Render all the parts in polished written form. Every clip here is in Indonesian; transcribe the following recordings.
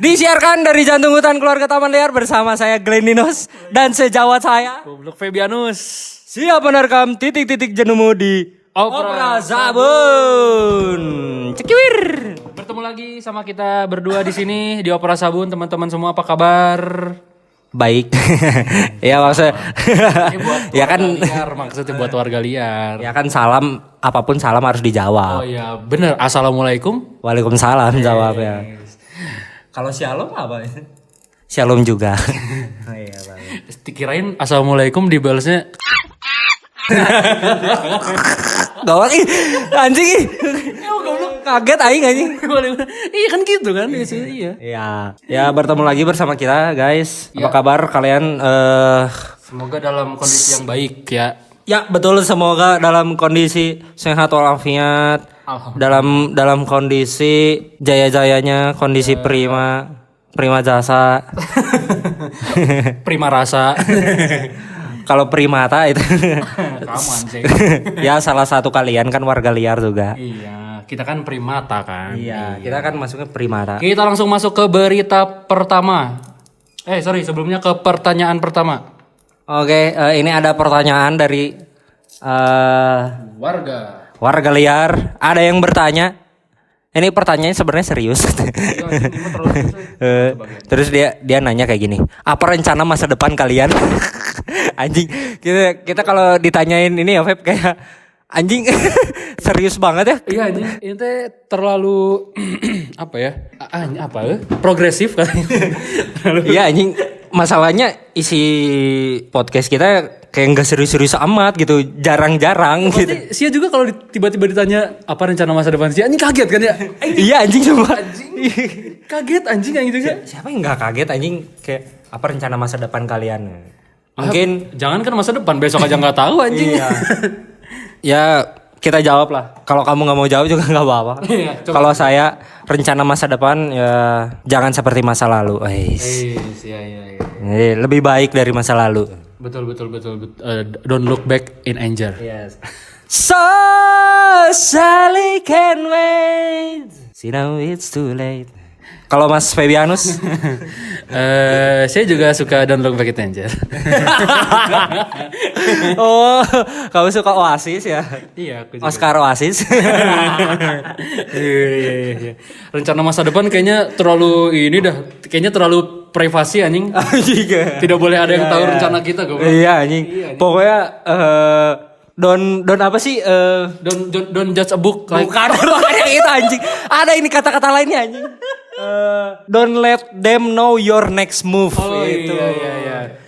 Disiarkan dari Jantung Hutan Keluarga Taman Liar bersama saya Glenn Ninos dan sejawat saya Goblok Febianus. siap menerkam titik-titik jenuhmu di Opera Sabun. Cekiwir. Bertemu lagi sama kita berdua di sini di Opera Sabun, teman-teman semua apa kabar? Baik. Ya maksudnya ya kan Liar, maksudnya buat warga liar. ya kan salam apapun salam harus dijawab. Oh iya, bener. Assalamualaikum. Waalaikumsalam jawabnya. Kalau shalom apa? Shalom juga. Oh iya, baik. Dikirain assalamualaikum dibalasnya Gawat ih, anjing ih. Kaget aing anjing. iya kan gitu kan biasanya iya. Ya bertemu lagi bersama kita guys. Apa kabar kalian? Semoga dalam kondisi yang baik ya. Ya betul, semoga dalam kondisi sehat walafiat. Dalam kondisi jaya-jayanya, kondisi prima jasa. Prima rasa. Kalau primata itu Kamu anjing. ya salah satu kalian kan warga liar juga. Iya, kita kan primata kan. Iya, kita kan masuknya primata. Kita langsung masuk ke berita pertama. Sebelumnya ke pertanyaan pertama. Oke, ini ada pertanyaan dari warga liar. Ada yang bertanya. Ini pertanyaannya sebenarnya serius. Terus dia nanya kayak gini. Apa rencana masa depan kalian? Anjing. Kita kalau ditanyain ini ya Feb kayak anjing serius banget ya. Iya anjing, ini teh terlalu apa ya? Progresif kan. Iya anjing. Masalahnya isi podcast kita kayak nggak serius-serius amat gitu, jarang-jarang gitu. Pasti Sia juga kalau tiba-tiba ditanya apa rencana masa depan Sia, anjing kaget kan ya? Iya anjing coba. Kaget anjing yang gitu kan? Siapa yang nggak kaget anjing kayak apa rencana masa depan kalian? Mungkin jangan kan masa depan, besok aja nggak tahu anjing. Iya. Ya kita jawab lah. Kalau kamu nggak mau jawab juga nggak apa-apa. Iya, kalau saya rencana masa depan ya jangan seperti masa lalu. Iya. Lebih baik dari masa lalu. Betul. Don't look back in anger. Yes. So Sally can wait. See now it's too late. Kalau Mas Febianus? Saya juga suka Don't Look Back in Anger. Oh, kamu suka Oasis ya? Iya, aku juga. Oscar Oasis. Iya. Rencana masa depan kayaknya kayaknya terlalu privasi anjing. Tidak boleh ada yang tahu rencana kita goblok. Iya anjing. Pokoknya don't apa sih? Don't judge a book like Bukan yang itu anjing. Ada ini kata-kata lainnya anjing. Don't let them know your next move. Itu. Iya.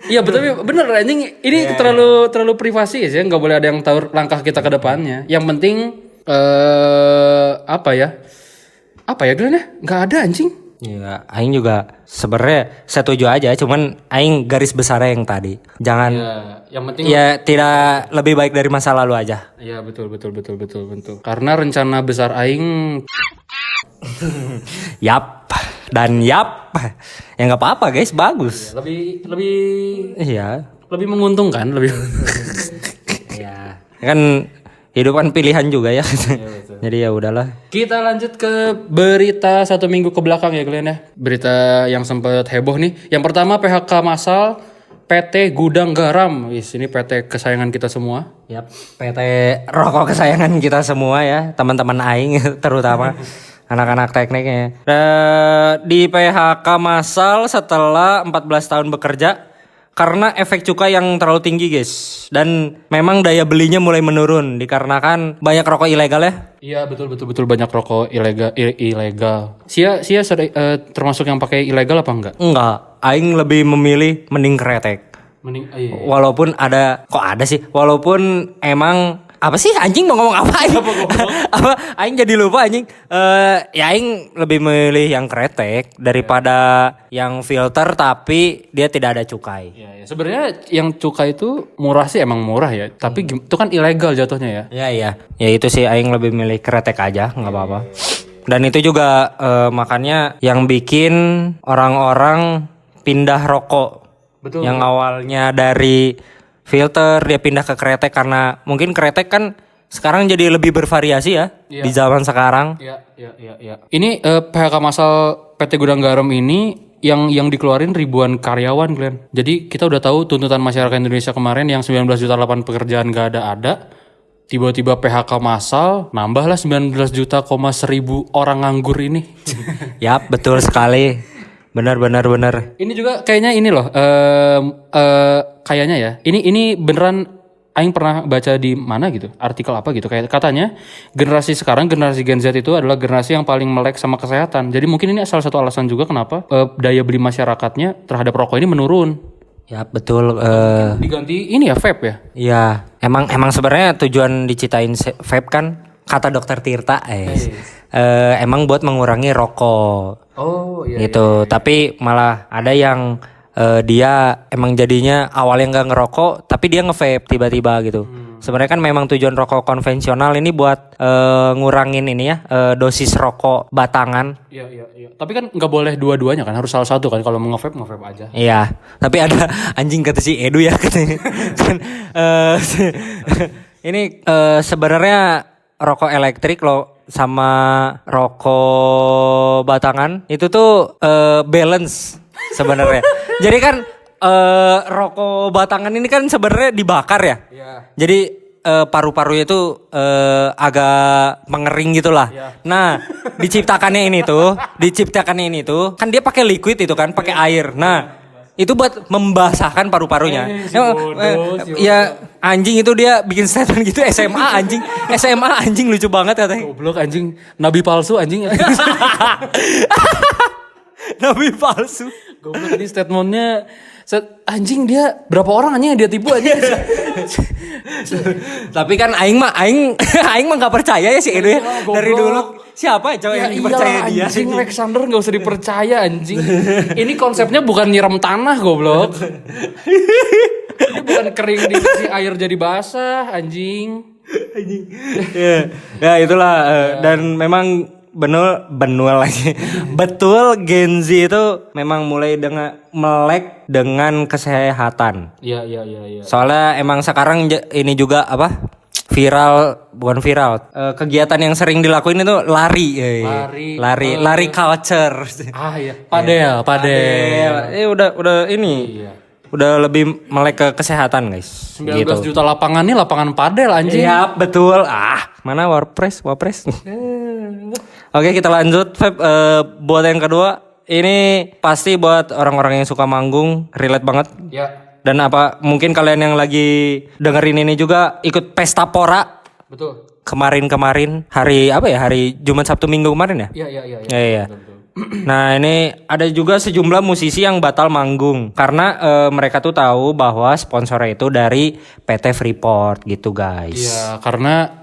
Iya betul, bener anjing. Ini terlalu privasi ya, nggak boleh ada yang tahu langkah kita ke depannya. Yang penting apa ya Glenn ya? Nggak ada anjing. Ya, aing juga sebenarnya setuju aja, cuman aing garis besarnya yang tadi. Jangan yang penting ya tidak lebih baik dari masa lalu aja. Iya betul. Karena rencana besar aing Yap dan yap. Ya nggak apa-apa guys, bagus. lebih menguntungkan, Ya. Kan hidup kan pilihan juga ya. Jadi ya udahlah. Kita lanjut ke berita 1 minggu ke belakang ya Glenn ya. Berita yang sempat heboh nih. Yang pertama PHK massal PT Gudang Garam. Ini PT kesayangan kita semua. Yap, PT rokok kesayangan kita semua ya, teman-teman aing terutama anak-anak tekniknya. Di PHK massal setelah 14 tahun bekerja karena efek cukai yang terlalu tinggi guys. Dan memang daya belinya mulai menurun dikarenakan banyak rokok ilegal ya. Iya betul banyak rokok ilegal. Sia termasuk yang pakai ilegal apa enggak? Enggak, aing lebih memilih mending kretek. Walaupun walaupun emang apa sih anjing mau ngomong apa aing? Apa aing jadi lupa anjing. Ya aing lebih milih yang kretek daripada yang filter tapi dia tidak ada cukai. Ya. Sebenarnya yang cukai itu murah sih, emang murah ya, tapi itu kan ilegal jatuhnya ya. Iya. Ya itu sih aing lebih milih kretek aja, enggak apa-apa. Dan itu juga makanya yang bikin orang-orang pindah rokok. Betul. Yang awalnya dari filter dia pindah ke kretek karena mungkin kretek kan sekarang jadi lebih bervariasi ya di zaman sekarang. Iya. Ini PHK massal PT Gudang Garam ini yang dikeluarin ribuan karyawan, Glenn. Jadi kita udah tahu tuntutan masyarakat Indonesia kemarin yang 19 juta lapangan pekerjaan gak ada. Tiba-tiba PHK massal, nambahlah 19 juta, 1.000 orang nganggur ini. Yap, betul sekali. Benar. Ini juga kayaknya ini loh, kayaknya ya. Ini beneran Aing pernah baca di mana gitu, artikel apa gitu. Kayak katanya generasi sekarang, generasi Gen Z itu adalah generasi yang paling melek sama kesehatan. Jadi mungkin ini salah satu alasan juga kenapa daya beli masyarakatnya terhadap rokok ini menurun. Ya betul. Diganti ini ya vape ya. Iya, emang sebenarnya tujuan diciptain vape kan kata dokter Tirta, emang buat mengurangi rokok. Oh iya. Gitu. Tapi malah ada yang dia emang jadinya awalnya nggak ngerokok, tapi dia nge-vape tiba-tiba gitu. Sebenarnya kan memang tujuan rokok konvensional ini buat ngurangin ini ya dosis rokok batangan. Iya. Tapi kan nggak boleh dua-duanya kan, harus salah satu kan. Kalau mau nge-vape aja. Iya. Tapi ada anjing kata si Edu ya katanya. Kan ini sebenarnya rokok elektrik lo sama rokok batangan itu tuh balance sebenarnya. Jadi kan rokok batangan ini kan sebenarnya dibakar ya. Iya. Jadi paru-parunya itu agak mengering gitulah. Iya. Nah, diciptakannya ini tuh kan dia pakai liquid itu kan, pakai air. Nah, itu buat membasahkan paru-parunya. Ya anjing itu dia bikin statement gitu SMA anjing lucu banget katanya. Goblok anjing, nabi palsu anjing. Nabi palsu. Goblok ini statementnya anjing dia berapa orang anjing yang dia tipu anjing. Tapi kan aing mah enggak percaya ya si Edo ya. Dari dulu siapa ya cowok yang percaya dia? Anjing Alexander enggak usah dipercaya anjing. Ini konsepnya bukan nyiram tanah goblok. Ini bukan kering dikasih air jadi basah anjing. Ya itulah dan memang benul lagi. Betul Gen Z itu memang mulai dengan melek dengan kesehatan. Iya. Soalnya emang sekarang ini juga apa? Bukan viral. Kegiatan yang sering dilakuin itu lari. Lari culture. Ah iya. Padel. Udah ini. Iya. Udah lebih melek ke kesehatan guys. 19 juta lapangan nih lapangan padel anjing. Iya betul. Mana Wapres. Oke kita lanjut buat yang kedua. Ini pasti buat orang-orang yang suka manggung, relate banget. Ya. Dan apa mungkin kalian yang lagi dengerin ini juga ikut pesta pora. Betul. Kemarin hari apa ya? Hari Jumat Sabtu Minggu kemarin ya? Iya. Betul. Nah ini ada juga sejumlah musisi yang batal manggung karena mereka tuh tahu bahwa sponsornya itu dari PT Freeport gitu guys. Iya karena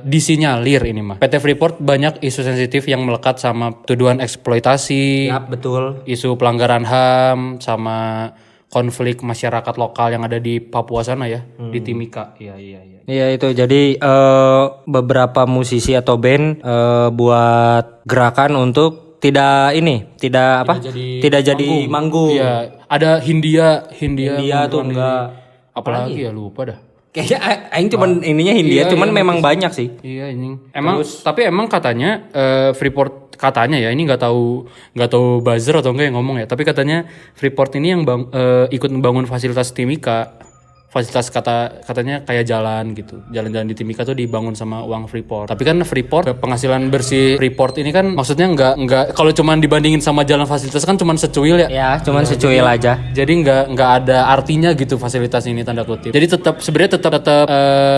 disinyalir ini mah PT Freeport banyak isu sensitif yang melekat sama tuduhan eksploitasi. Yap betul. Isu pelanggaran HAM sama konflik masyarakat lokal yang ada di Papua sana ya, di Timika. Iya. Iya itu jadi beberapa musisi atau band buat gerakan untuk tidak jadi manggung. Iya, ada Hindia tuh enggak. Apalagi ya lupa dah. Kayaknya aing cuman ininya Hindia, cuman memang banyak sih. Iya ini. Tapi emang katanya Freeport katanya ya, ini nggak tahu buzzer atau enggak yang ngomong ya. Tapi katanya Freeport ini yang ikut membangun fasilitas Timika. Fasilitas katanya kayak jalan gitu. Jalan-jalan di Timika tuh dibangun sama uang Freeport. Tapi kan Freeport penghasilan bersih Freeport ini kan maksudnya enggak kalau cuman dibandingin sama jalan fasilitas kan cuman secuil ya. Ya, cuman secuil aja. Jadi enggak ada artinya gitu fasilitas ini tanda kutip. Jadi tetap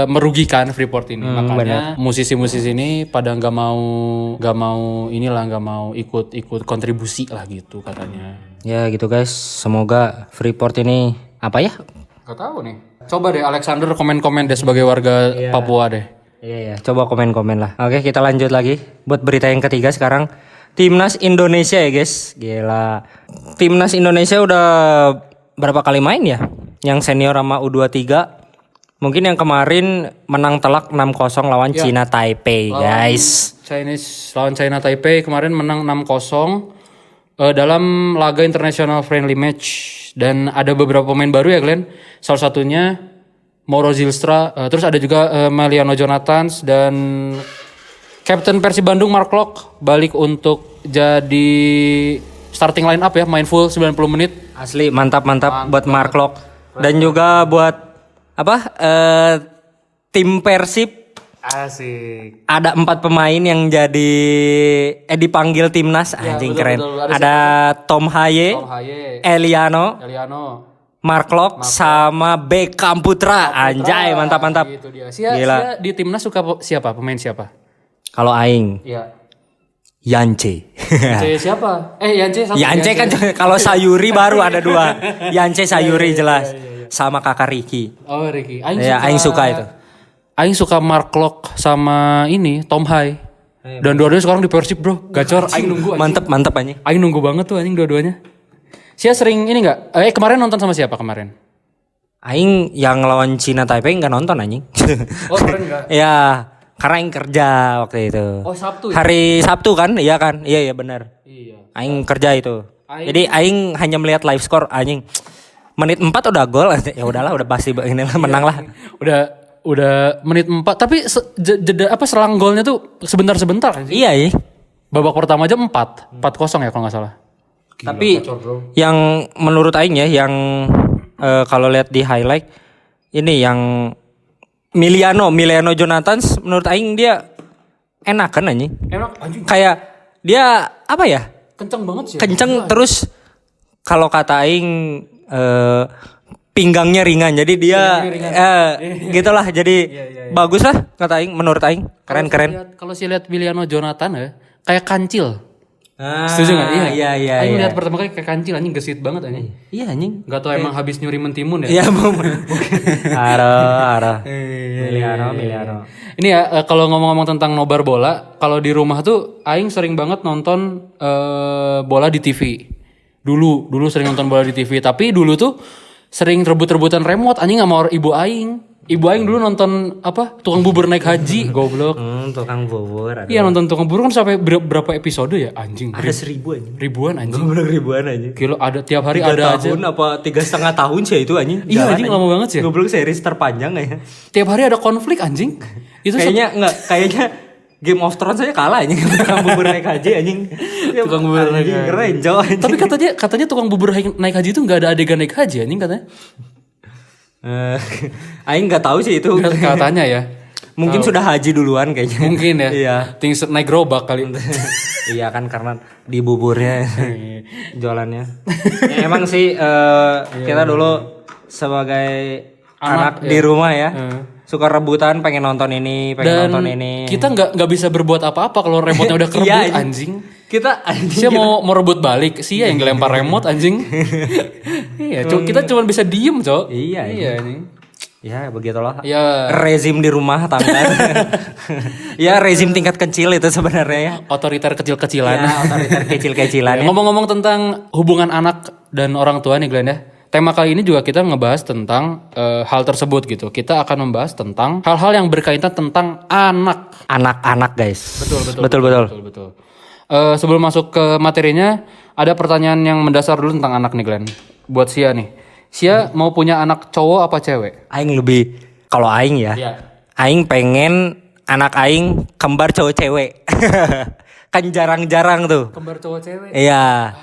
merugikan Freeport ini. Makanya musisi-musisi ini pada enggak mau ikut kontribusi lah gitu katanya. Ya gitu guys. Semoga Freeport ini apa ya? Gak tahu nih. Coba deh Alexander komen-komen deh sebagai warga Papua deh. Iya. Coba komen-komen lah. Oke kita lanjut lagi. Buat berita yang ketiga sekarang. Timnas Indonesia ya guys. Gila. Timnas Indonesia udah berapa kali main ya? Yang senior sama U23. Mungkin yang kemarin menang telak 6-0 lawan China Taipei guys. Lawan China Taipei kemarin menang 6-0. Dalam laga international friendly match. Dan ada beberapa pemain baru ya Glenn. Salah satunya Mauro Zylstra, terus ada juga Meliano Jonathans dan Kapten Persib Bandung Mark Lok balik untuk jadi starting line up ya, main full 90 menit. Asli mantap buat Mark Lok. Dan juga buat tim Persib Asik. ada 4 pemain yang jadi dipanggil timnas, anjing betul, keren. betul. Ada Tom Haye, Eliano, Mark Lok sama Beckham Putra. Anjay, mantap. Gitu dia. Sia di timnas suka siapa? Pemain siapa? Kalau aing Iya. Yance. Siapa? Yance satu. Yance kan kalau Sayuri baru ada 2. Yance Sayuri jelas. Sama kakak Ricky. Oh, Ricky. Aing suka itu. Aing suka Mark Lok sama ini Tom Hai. Dan dua-duanya sekarang di Persib, Bro. Gacor. Aing nunggu anjing. Mantep anjing. Aing nunggu banget tuh anjing dua-duanya. Sia sering ini enggak? Kemarin nonton sama siapa kemarin? Aing yang lawan Cina Taipei nggak nonton anjing. Oh, keren enggak? Ya, karena Aing kerja waktu itu. Oh, Sabtu ya? Hari Sabtu kan? Iya kan? Iya benar. Iya. Aing kerja itu. Jadi Aing hanya melihat live score anjing. Menit 4 udah gol. Ya udahlah, udah pasti ini menang lah. Udah menit 4 tapi jeda selang golnya tuh sebentar-sebentar kan sih? Iya. Babak pertama aja 4-0 ya kalau nggak salah. Gila, tapi kacor, bro. Yang menurut Aing ya yang kalau lihat di highlight ini yang Miliano Jonathan menurut Aing dia enak kan anjing. Enak anjing. Kayak dia apa ya? Kenceng banget sih. Kenceng terus kalau kata Aing pinggangnya ringan. Jadi dia gitulah jadi bagus lah kata Aing menurut Aing. Keren. Kalau sih lihat Miliano Jonathan ya kayak kancil. Setuju gak? Iya. Aing lihat pertama kali kayak kancil anjing, gesit banget anjing. Iya anjing. Gak tau emang habis nyuri mentimun ya? Iya Ara. Miliano. Ini ya kalau ngomong-ngomong tentang nobar bola, kalau di rumah tuh Aing sering banget nonton bola di TV. Dulu sering nonton bola di TV, tapi dulu tuh sering rebut-rebutan remote anjing sama ibu Aing. Ibu Aing dulu nonton tukang bubur naik haji, goblok. Tukang bubur. Iya nonton tukang bubur kan sampai berapa episode ya anjing? Ada 1000 anjing. Ribuan anjing. Goblok ribuan anjing. Kilo ada tiap hari 3 ada aja. tahun apa 3,5 tahun sih itu anjing. Iya anjing lama banget sih. Goblok series terpanjang ya. Tiap hari ada konflik anjing. Itu kayaknya Game of Thrones aja kalah anjing. Tukang bubur naik haji anjing. Tukang bubur naik haji. Keren jauh anjing. Tapi katanya tukang bubur naik haji itu enggak ada adegan naik haji anjing katanya. Aing nggak tahu sih itu. Katanya ya. Mungkin sudah haji duluan kayaknya. Mungkin ya. Iya. Tinggal naik gerobak kali. Iya kan karena di buburnya jualannya. Ya, emang sih kita dulu sebagai anak di rumah ya. Suka rebutan pengen nonton ini, nonton ini. Kita nggak bisa berbuat apa-apa kalau remote-nya udah kerebut anjing. Kita Sia mau rebut balik, Sia yang ngelempar remote anjing. Iya, kita cuma bisa diem, Cok. Iya nih. Ya begitulah. Ya. Rezim di rumah tangga. Ya rezim tingkat kecil itu sebenarnya ya. Otoriter kecil-kecilan. Ya, otoriter kecil-kecilan. Ya, ngomong-ngomong tentang hubungan anak dan orang tua nih Glenn ya. Tema kali ini juga kita ngebahas tentang hal tersebut gitu. Kita akan membahas tentang hal-hal yang berkaitan tentang anak. Anak-anak guys. Betul. Sebelum masuk ke materinya, ada pertanyaan yang mendasar dulu tentang anak nih Glenn. Buat Sia nih. Sia mau punya anak cowok apa cewek? Aing lebih kalau Aing ya. Iya. Aing pengen anak Aing kembar cowok cewek. Kan jarang-jarang tuh. Kembar cowok cewek? Iya.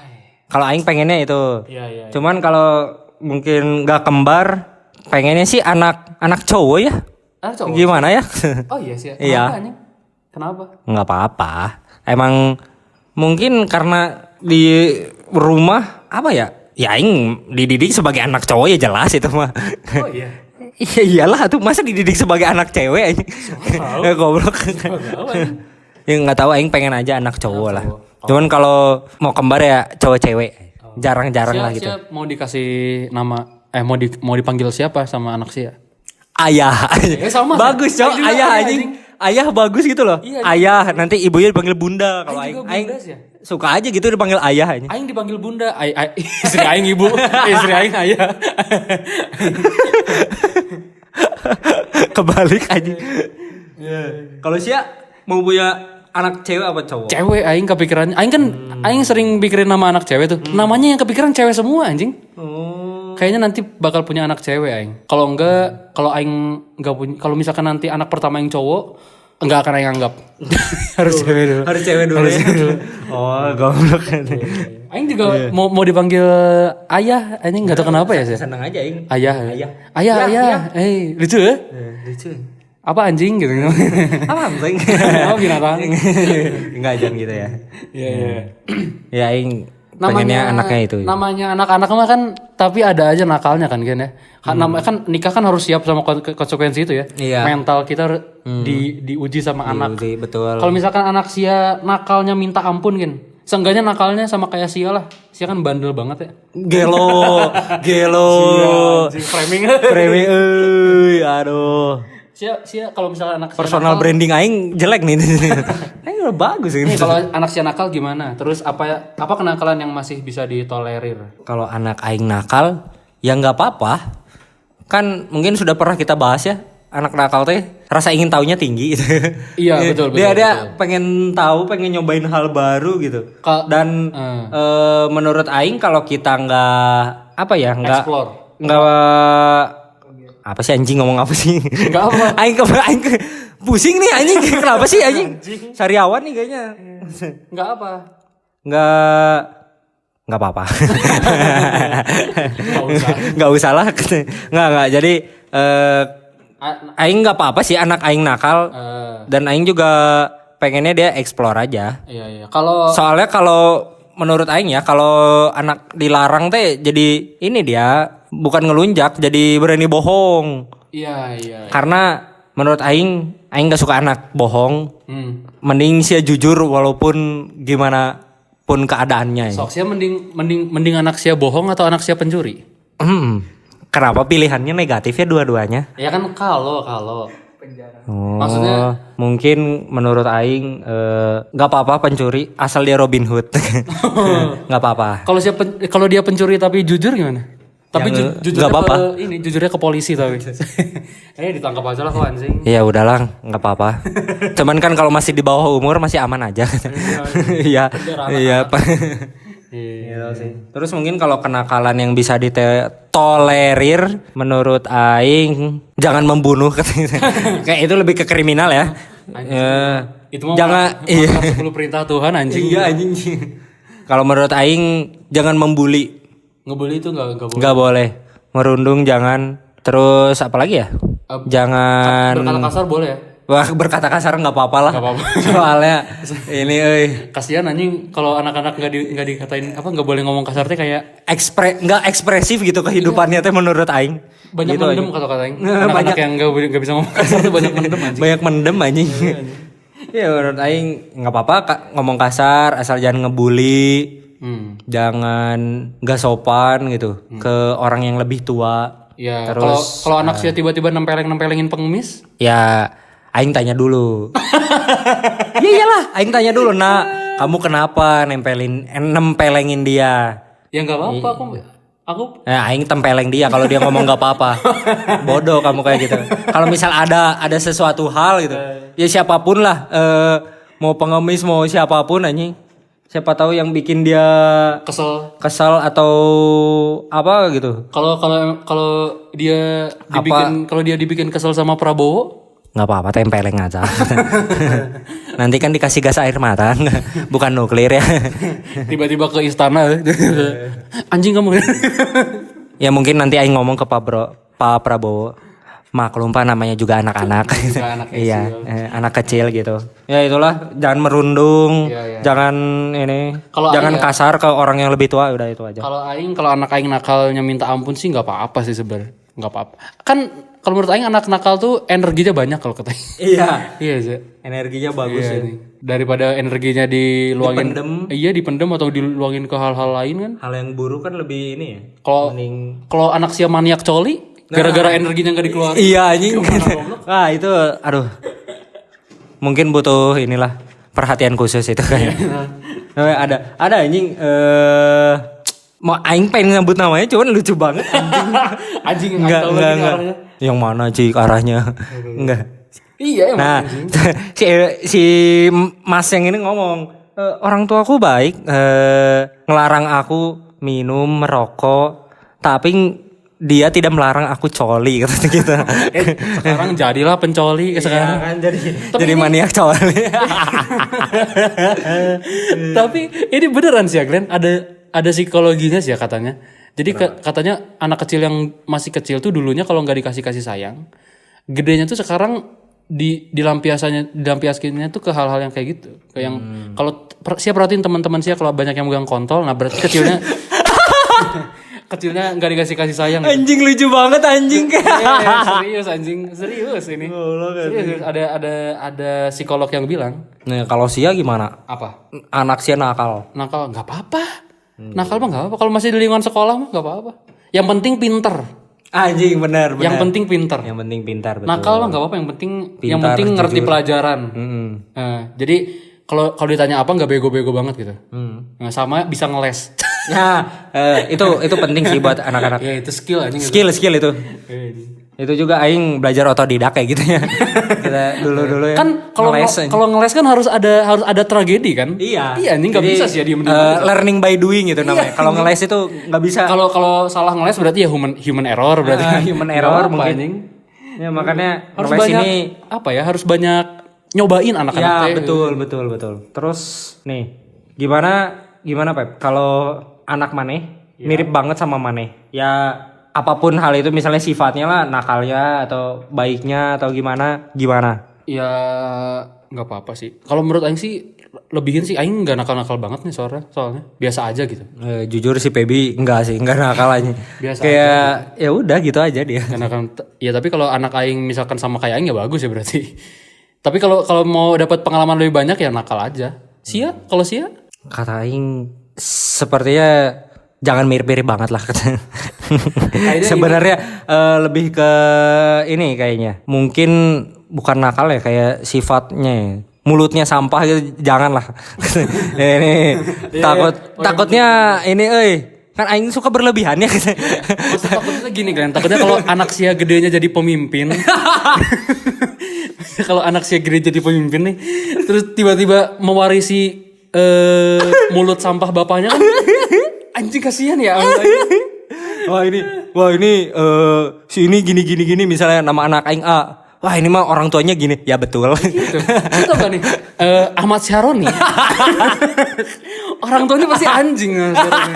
Kalau Aing pengennya itu. Iya. Cuman kalau mungkin gak kembar, pengennya sih anak cowok ya. Anak cowok? Gimana ya? Oh iya sih. Iya. Kenapa? Nggak apa-apa. Emang mungkin karena di rumah apa ya? Ya Aing dididik sebagai anak cowok ya jelas itu mah. Oh iya. Iya iyalah tuh masa dididik sebagai anak cewek aja. Ya goblok. Ya nggak tahu Aing pengen aja anak cowok lah. Cuman kalau mau kembar ya cowok cewek. Jarang-jarang lah gitu. Sia mau dikasih nama mau dipanggil siapa sama anak Sia? Ayah. Sama. Bagus, Cok. Ayah anjing. Ayah bagus gitu loh. Iya, ayah nanti ibunya dipanggil bunda kalau Aing suka aja gitu dipanggil ayah aja. Aing dipanggil bunda, istri Aing ibu, istri Aing ayah. Kebalik aja. Kalau Sia mau punya anak cewek apa cowok? Cewek Aing kepikirannya. Aing kan Aing sering pikirin nama anak cewek tuh. Namanya yang kepikiran cewek semua anjing. Kayaknya nanti bakal punya anak cewek Aing. Kalau enggak, kalau Aing enggak punya, kalau misalkan nanti anak pertama yang cowok, enggak akan aing anggap. Harus cewek dulu. Harus cewek dulu. Oh, goblok. Aing juga mau dipanggil ayah, anjing enggak tahu kenapa ya sih. Seneng aja aing. Ayah. Lucu ya? Lucu. Apa anjing gitu. Apa anjing? Oh, binatang. Enggak jangan gitu ya. Iya. Ya aing pengennya anaknya itu. Namanya anak-anak mah kan tapi ada aja nakalnya kan ya. Kan nikah kan harus siap sama konsekuensi itu ya. Iya. Mental kita diuji sama anak. Betul. Kalau misalkan anak sia nakalnya minta ampun kan. Seenggaknya nakalnya sama kayak sia lah. Sia kan bandel banget ya. Gelo. Framing. Aduh. Sia kalau misalkan anak sia Personal nakal, branding aing jelek nih. Aing udah bagus ini. nih kalau anak sia nakal gimana? Terus apa kenakalan yang masih bisa ditolerir? Kalau anak aing nakal, ya nggak apa-apa. Kan mungkin sudah pernah kita bahas ya, anak nakal teh rasa ingin taunya tinggi gitu. Iya, betul. Dia pengen tahu, pengen nyobain hal baru gitu. Dan menurut aing kalau kita nggak Explore. nggak apa sih anjing ngomong apa sih? Enggak apa. Aing pusing nih anjing. Kenapa sih anjing? Sariawan nih kayaknya. Enggak apa. Nggak apa-apa. Enggak usah. Nggak usah lah. Nggak. Jadi aing nggak apa-apa sih anak aing nakal. Dan aing juga pengennya dia explore aja. Iya. Soalnya kalau menurut aing ya, kalau anak dilarang teh jadi ini dia bukan ngelunjak, jadi berani bohong. Iya. Karena menurut aing gak suka anak bohong. Mending sih jujur walaupun gimana pun keadaannya. Sok sia mending anak sia bohong atau anak sia pencuri? Kenapa pilihannya negatif ya dua-duanya? Ya kan kalau Oh, maksudnya mungkin menurut aing nggak apa-apa pencuri asal dia Robin Hood. Nggak apa-apa. kalau dia pencuri tapi jujur gimana? Tapi jujurnya nggak apa-apa. Jujurnya ke polisi tapi. Ditangkap aja lah kok anjing. Ya udahlah, nggak apa-apa. Cuman kan kalau masih di bawah umur masih aman aja. Iya. Iya sih. Terus mungkin kalau kenakalan yang bisa ditolerir menurut aing jangan membunuh. Kayak itu lebih ke kriminal ya. Itu mah jangan 10 perintah Tuhan anjing. Iya anjing. Kalau menurut aing jangan membuli. Ngebully itu enggak boleh. Enggak boleh. Merundung jangan. Terus apa lagi ya? Jangan Berkata kasar boleh ya? Wah, berkata kasar nggak apa-apa lah. Nggak apa-apa. Soalnya ini kasihan anjing kalau anak-anak nggak dikatain apa nggak boleh ngomong kasar teh kayak nggak ekspresif gitu kehidupannya teh menurut aing. Banyak gitu mendem kata-katain. Anak-anak yang nggak bisa ngomong kasar tuh banyak mendem anjing. Banyak mendem anjing. Ya menurut aing nggak apa-apa ngomong kasar asal jangan ngebully. Jangan nggak sopan gitu ke orang yang lebih tua. Ya, terus kalau anak sih tiba-tiba nempelengin pengemis, ya aing tanya dulu. Ya iyalah, aing tanya dulu, "Nak, kamu kenapa nempelengin dia?" Ya nggak apa-apa aku. Aing tempeleng dia kalau dia ngomong nggak apa-apa. Bodoh kamu kayak gitu. Kalau misal ada sesuatu hal gitu, ya siapapun lah, mau pengemis mau siapapun anjing. Siapa tahu yang bikin dia kesel atau apa gitu. Kalau dia dibikin kesel sama Prabowo, nggak apa-apa, tempeleng aja. Nanti kan dikasih gas air mata, bukan nuklir ya. Tiba-tiba ke istana, anjing kamu. Ya mungkin nanti aing ngomong ke Pak Prabowo. Maklum Pak, namanya juga anak-anak. Iya, anak kecil gitu. Ya itulah, jangan merundung, jangan jangan kasar ke orang yang lebih tua, udah itu aja. Kalau anak aing nakalnya minta ampun sih nggak apa-apa sih sebenarnya, nggak apa-apa. Kan kalau menurut aing anak nakal tuh energinya banyak kalau katanya. Iya sih. Energinya bagus ya. Daripada energinya diluangin, dipendem atau diluangin ke hal-hal lain kan. Hal yang buruk kan lebih ini ya. Kalau anak sia maniak coli. Gara-gara energinya gak dikeluarin. Iya anjing. Wah itu aduh. Mungkin butuh inilah perhatian khusus itu kayak. ada anjing mau aing pengen nyebut namanya cuman lucu banget anjing. Anjing enggak. Yang mana Cik arahnya? Enggak. Iya emang. Nah, si Mas yang ini ngomong, orang tuaku baik ngelarang aku minum, merokok, tapi dia tidak melarang aku coli kata gitu. Sekarang jadilah pencoli sekarang. Kan jadi maniak coli. Tapi ini beneran sih ya Glenn, ada psikologinya sih ya katanya. Jadi katanya anak kecil yang masih kecil tuh dulunya kalau nggak dikasih kasih sayang, gedenya tuh sekarang dilampiaskannya tuh ke hal-hal yang kayak gitu. Kayak yang kalau siapa perhatiin teman-teman sih kalau banyak yang megang kontol, nah berarti kecilnya kecilnya nggak dikasih kasih sayang. Gitu. Anjing lucu banget anjing. Serius anjing, serius ini. Serius, ada psikolog yang bilang. Nah, kalau Sia gimana? Apa? Anak Sia nakal. Nakal nggak apa-apa. Nakal mah nggak apa-apa. Kalau masih di lingkungan sekolah mah nggak apa-apa. Yang penting pinter. Anjing benar. Yang penting pinter. Yang penting pintar betul. Nakal mah nggak apa-apa. Yang Pintar, penting ngerti jujur. pelajaran. Jadi kalau ditanya apa nggak bego-bego banget gitu. Nah, sama bisa ngeles. Ya, itu penting sih buat anak-anak. Ya itu skill aja. Skill itu. Itu juga aing belajar otodidak kayak gitu ya. Kita dulu ya. Kan kalau ngeles kan harus ada tragedi kan? Iya. Iya, ini nggak bisa sih ya diem learning by doing gitu namanya. Kalau ngeles itu nggak bisa. Kalau salah ngeles berarti ya human error berarti. Human error Nggak apa, mungkin. anjing. Ya makanya Harus ngeles banyak ini harus banyak nyobain anak-anak. ya betul. Terus nih, gimana Pep? Kalau anak Maneh mirip banget sama Maneh. Ya apapun hal itu misalnya sifatnya lah, nakalnya atau baiknya atau gimana? Ya nggak apa-apa sih. Kalau menurut Aing sih lebihin sih Aing nggak nakal-nakal banget nih soalnya biasa aja gitu. Jujur si Pebi enggak nakal aja. Biasa kayak ya udah gitu aja dia. Nggak nakal. Ya tapi kalau anak Aing misalkan sama kayak Aing ya bagus ya berarti. Tapi kalau mau dapat pengalaman lebih banyak ya nakal aja. Kalau Sia? Kata Aing sepertinya jangan mirip-mirip banget lah. Sebenarnya lebih ke ini kayaknya. Mungkin bukan nakal ya, kayak sifatnya. Mulutnya sampah gitu, jangan lah. Ini takutnya ini kan Aing suka berlebihan ya. Maksud takutnya gini kan, takutnya kalau anak Sia gedenya jadi pemimpin. Kalau anak Sia gede jadi pemimpin nih, terus tiba-tiba mewarisi mulut sampah bapaknya kan anjing kasihan ya. Wah ini si ini gini misalnya nama anak Aing A. Wah ini mah orang tuanya gini. Ya betul. Gitu. Itu apa nih? Ahmad Syaroni. Orang tuanya pasti anjing Syaroni.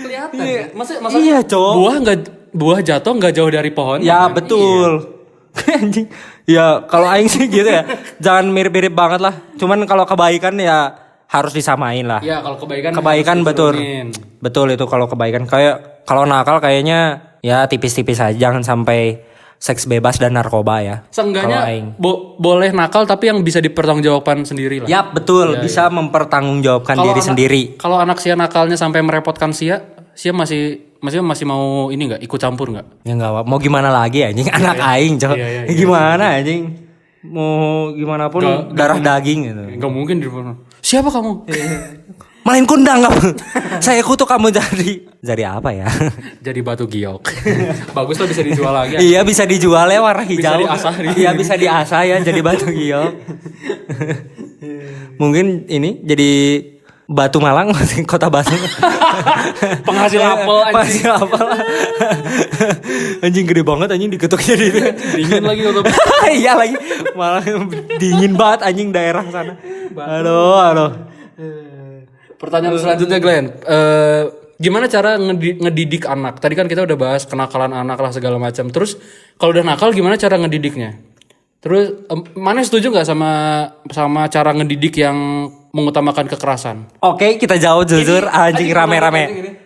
Kelihatan. Masa iya, Cok. Buah jatuh nggak jauh dari pohon. Ya kan? betul. Anjing. Ya kalau Aing sih gitu ya. Jangan mirip-mirip banget lah. Cuman kalau kebaikan ya harus disamain lah. Ya kalau kebaikan betul. diturunin. Betul itu kalau kebaikan. Kayak kalau nakal kayaknya ya tipis-tipis aja, jangan sampai seks bebas dan narkoba ya. Seenggaknya boleh nakal tapi yang bisa dipertanggungjawabkan sendiri lah. Ya betul, bisa mempertanggungjawabkan diri sendiri. Kalau anak Sia nakalnya sampai merepotkan Sia masih mau ini nggak ikut campur nggak? Ya nggak, mau gimana lagi anjing, anak Aing coba. Gimana anjing? Mau gimana pun darah daging gitu. Nggak mungkin di mana. Siapa kamu? Main kundang kamu. Saya kutuk kamu jadi apa ya? Jadi batu giok. Bagus lah bisa dijual lagi. Iya bisa dijual ya warna hijau. Bisa diasah. Iya bisa diasah ya jadi batu giok. Mungkin ini jadi Batu Malang, kota Batu. Penghasil apel anjing. Penghasil apel. Anjing gede banget anjing diketuk jadi. Dingin lagi kota. Iya lagi. Malah dingin banget anjing daerah sana. Aduh. Pertanyaan selanjutnya Glenn, gimana cara ngedidik anak? Tadi kan kita udah bahas kenakalan anak lah segala macam. Terus kalau udah nakal gimana cara ngedidiknya? Terus mana setuju nggak sama cara ngedidik yang mengutamakan kekerasan? Oke, kita jawab jujur anjing rame-rame.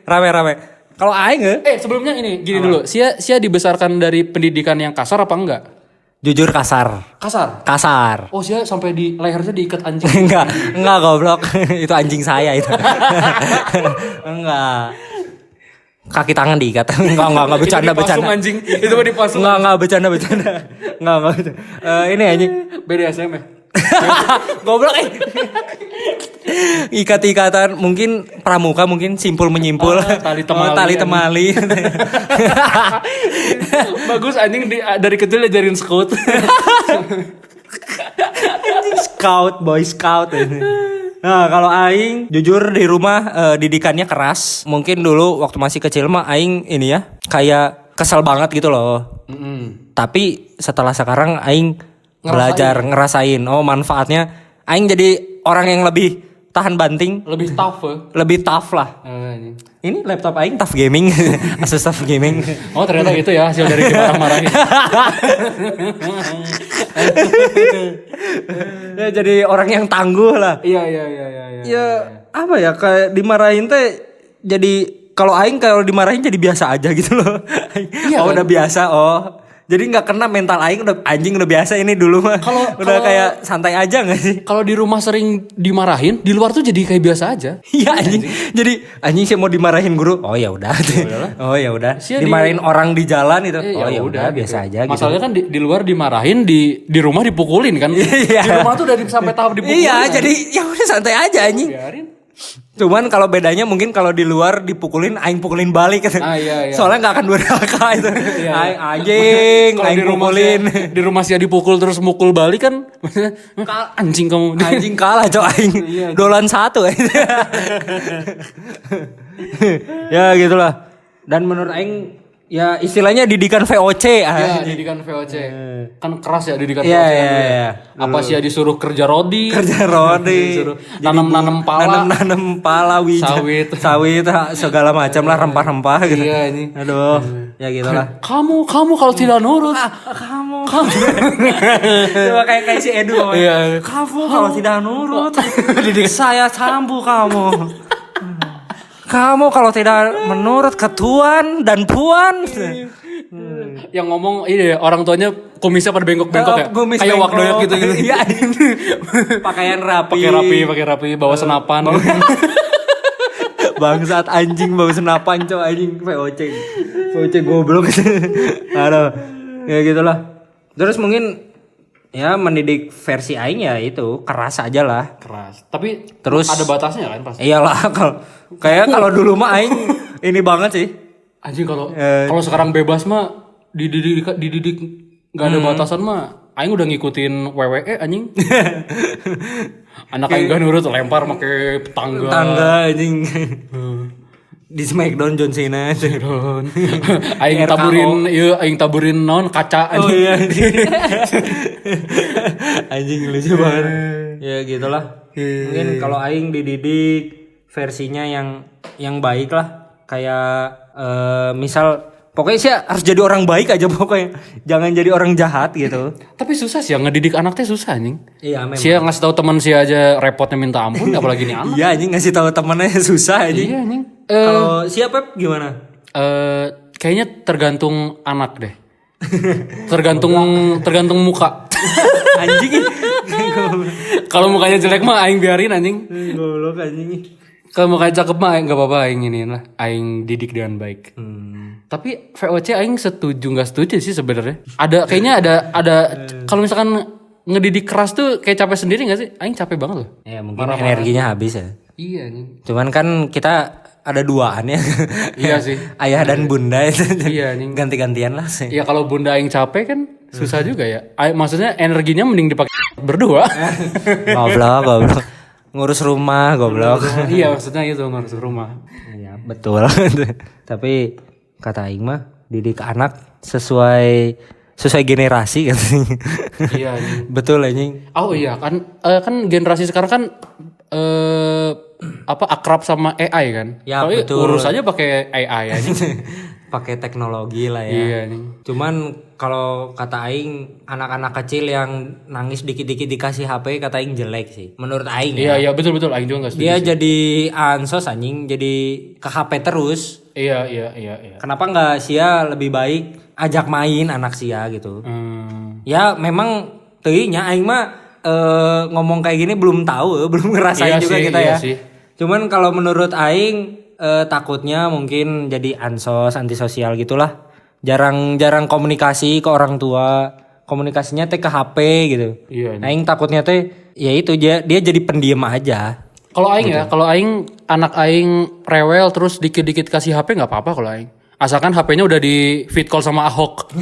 Kalau aing sebelumnya gini dulu. Sia dibesarkan dari pendidikan yang kasar apa enggak? Jujur kasar. Kasar. Oh, Sia sampai di lehernya diikat anjing. Enggak goblok. Itu anjing saya itu. Enggak. Kaki tangan diikat. Enggak bercanda. Pasung anjing. Itu mah dipasung. Enggak bercanda. Enggak. Ini anjing. BDSM ya. Goblok Ikat-ikatan mungkin pramuka, mungkin simpul menyimpul. Tali temali. Bagus anjing dari kecil diajarin scout. Boy scout ini. Nah, kalau aing jujur di rumah didikannya keras. Mungkin dulu waktu masih kecil mah aing ini ya kayak kesel banget gitu loh. Tapi setelah sekarang aing belajar ngerasain manfaatnya. Aing jadi orang yang lebih tahan banting, Lebih tough ya. lebih tough lah. Ini laptop aing tough gaming, Asus tough gaming. Oh ternyata itu ya hasil dari dimarah-marahin. Ya, jadi orang yang tangguh lah. Iya. Ya apa ya kayak dimarahin teh jadi kalau aing kalau dimarahin jadi biasa aja gitu loh. Iya, kan? Udah biasa jadi nggak kena mental aing udah anjing udah biasa ini dulu mah. Udah kayak santai aja nggak sih? Kalau di rumah sering dimarahin, di luar tuh jadi kayak biasa aja. Iya anjing. Jadi anjing sih mau dimarahin guru. Oh ya udah. Oh ya udah. Dimarahin orang di jalan itu. Oh ya udah biasa aja gitu. Masalahnya kan di luar dimarahin, di rumah dipukulin kan. Iya. Di rumah tuh udah sampai tahap dipukulin. Iya, jadi ya udah santai aja anjing. Biarin. Cuman kalau bedanya mungkin kalau di luar dipukulin aing pukulin balik gitu. Iya. Soalnya nggak akan durhaka itu. Iya. Aing anjing, Kalau aing di rumah pukulin. di rumah sih dipukul terus mukul balik kan. Maksudnya, anjing kamu. Anjing kalah cok aing. Dolan 1 Ya gitulah. Dan menurut aing ya istilahnya didikan VOC. Iya, didikan VOC. Kan keras ya didikan Iya, VOC. iya. Apa sih ya disuruh kerja rodi? Kerja rodi. Disuruh nanam-nanam pala. Nanam pala sawit segala macam lah rempah-rempah gitu. Iya ini. Aduh, ya gitulah. Kamu kalau tidak nurut. Kamu. Coba kayak si Edu. Iya. Kamu kalau tidak nurut, saya cambu kamu. Kamu kalau tidak menurut ketuan dan puan. Yang ngomong ini orang tuanya kumisnya pada bengkok-bengkok ya. Kayak wak doyak gitu. Iya. Pakaian rapi. Pakai rapi, bawa senapan. Bangsat anjing bawa senapan coy anjing VOC goblok. Aduh. Ya gitulah. Terus mungkin ya mendidik versi aing ya itu keras aja lah. Keras. Tapi terus ada batasnya kan pasti. Iyalah kalau dulu mah aing ini banget sih. Anjing kalau sekarang bebas mah dididik nggak ada batasan mah aing udah ngikutin WWE anjing. Anak aing gak nurut lempar pakai tangga anjing. Di Smackdown John Cena. aing taburin non kaca anjing. Oh iya. Anjing lucu banget. Ya gitulah. Mungkin kalau aing dididik versinya yang baik lah. Kayak misal pokoknya sih harus jadi orang baik aja pokoknya. Jangan jadi orang jahat gitu. Tapi susah sih ngedidik anaknya susah anjing. Iya memang. Sia ngasih tahu teman sih aja repotnya minta ampun apalagi nih anak. Iya anjing ngasih tahu temennya susah anjing. Iya anjing. Kalau siapa gimana? Kayaknya tergantung anak deh. tergantung muka. Anjing. Kalau mukanya jelek mah aing biarin anjing. Goblok anjing. Kalau mukanya cakep mah enggak apa-apa aing iniin lah. Aing didik dengan baik. Tapi VOC aing setuju enggak setuju sih sebenarnya. Kayaknya ada kalau misalkan ngedidik keras tuh kayak capek sendiri enggak sih? Aing capek banget loh. Ya mungkin energinya habis ya. Iya nih. Cuman kan kita ada duaan ya. Iya sih. Ayah dan bunda itu. Iya nih. Ganti-gantian lah sih. Iya kalau bunda aing capek kan susah juga ya. Maksudnya energinya mending dipakai berdua. Goblok. Ngurus rumah goblok. Iya maksudnya itu ngurus rumah. Iya betul. Tapi kata aing mah didik anak sesuai generasi katanya. Iya. Betul anjing. Oh iya kan generasi sekarang kan akrab sama AI kan. Ya kalo betul. Urus aja pakai AI aja. Pakai teknologi lah ya. Iya nih. Cuman kalau kata aing anak-anak kecil yang nangis dikit-dikit dikasih HP kata aing jelek sih. Menurut aing ya. Iya betul aing juga enggak setuju. Dia jadi ansos anjing, jadi ke HP terus. Iya. Kenapa enggak sia lebih baik ajak main anak sia gitu. Ya memang teuingnya aing mah ngomong kayak gini belum tahu, belum ngerasain juga kita ya. Sih. Cuman kalau menurut aing takutnya mungkin jadi ansos, antisosial gitulah. Jarang komunikasi ke orang tua. Komunikasinya teh ke HP gitu. Iya. Aing takutnya teh ya itu dia jadi pendiam aja. Kalau aing ya, kalau aing anak aing rewel terus dikit-dikit kasih HP enggak apa-apa kalau aing. Asalkan HP-nya udah di feed call sama Ahok.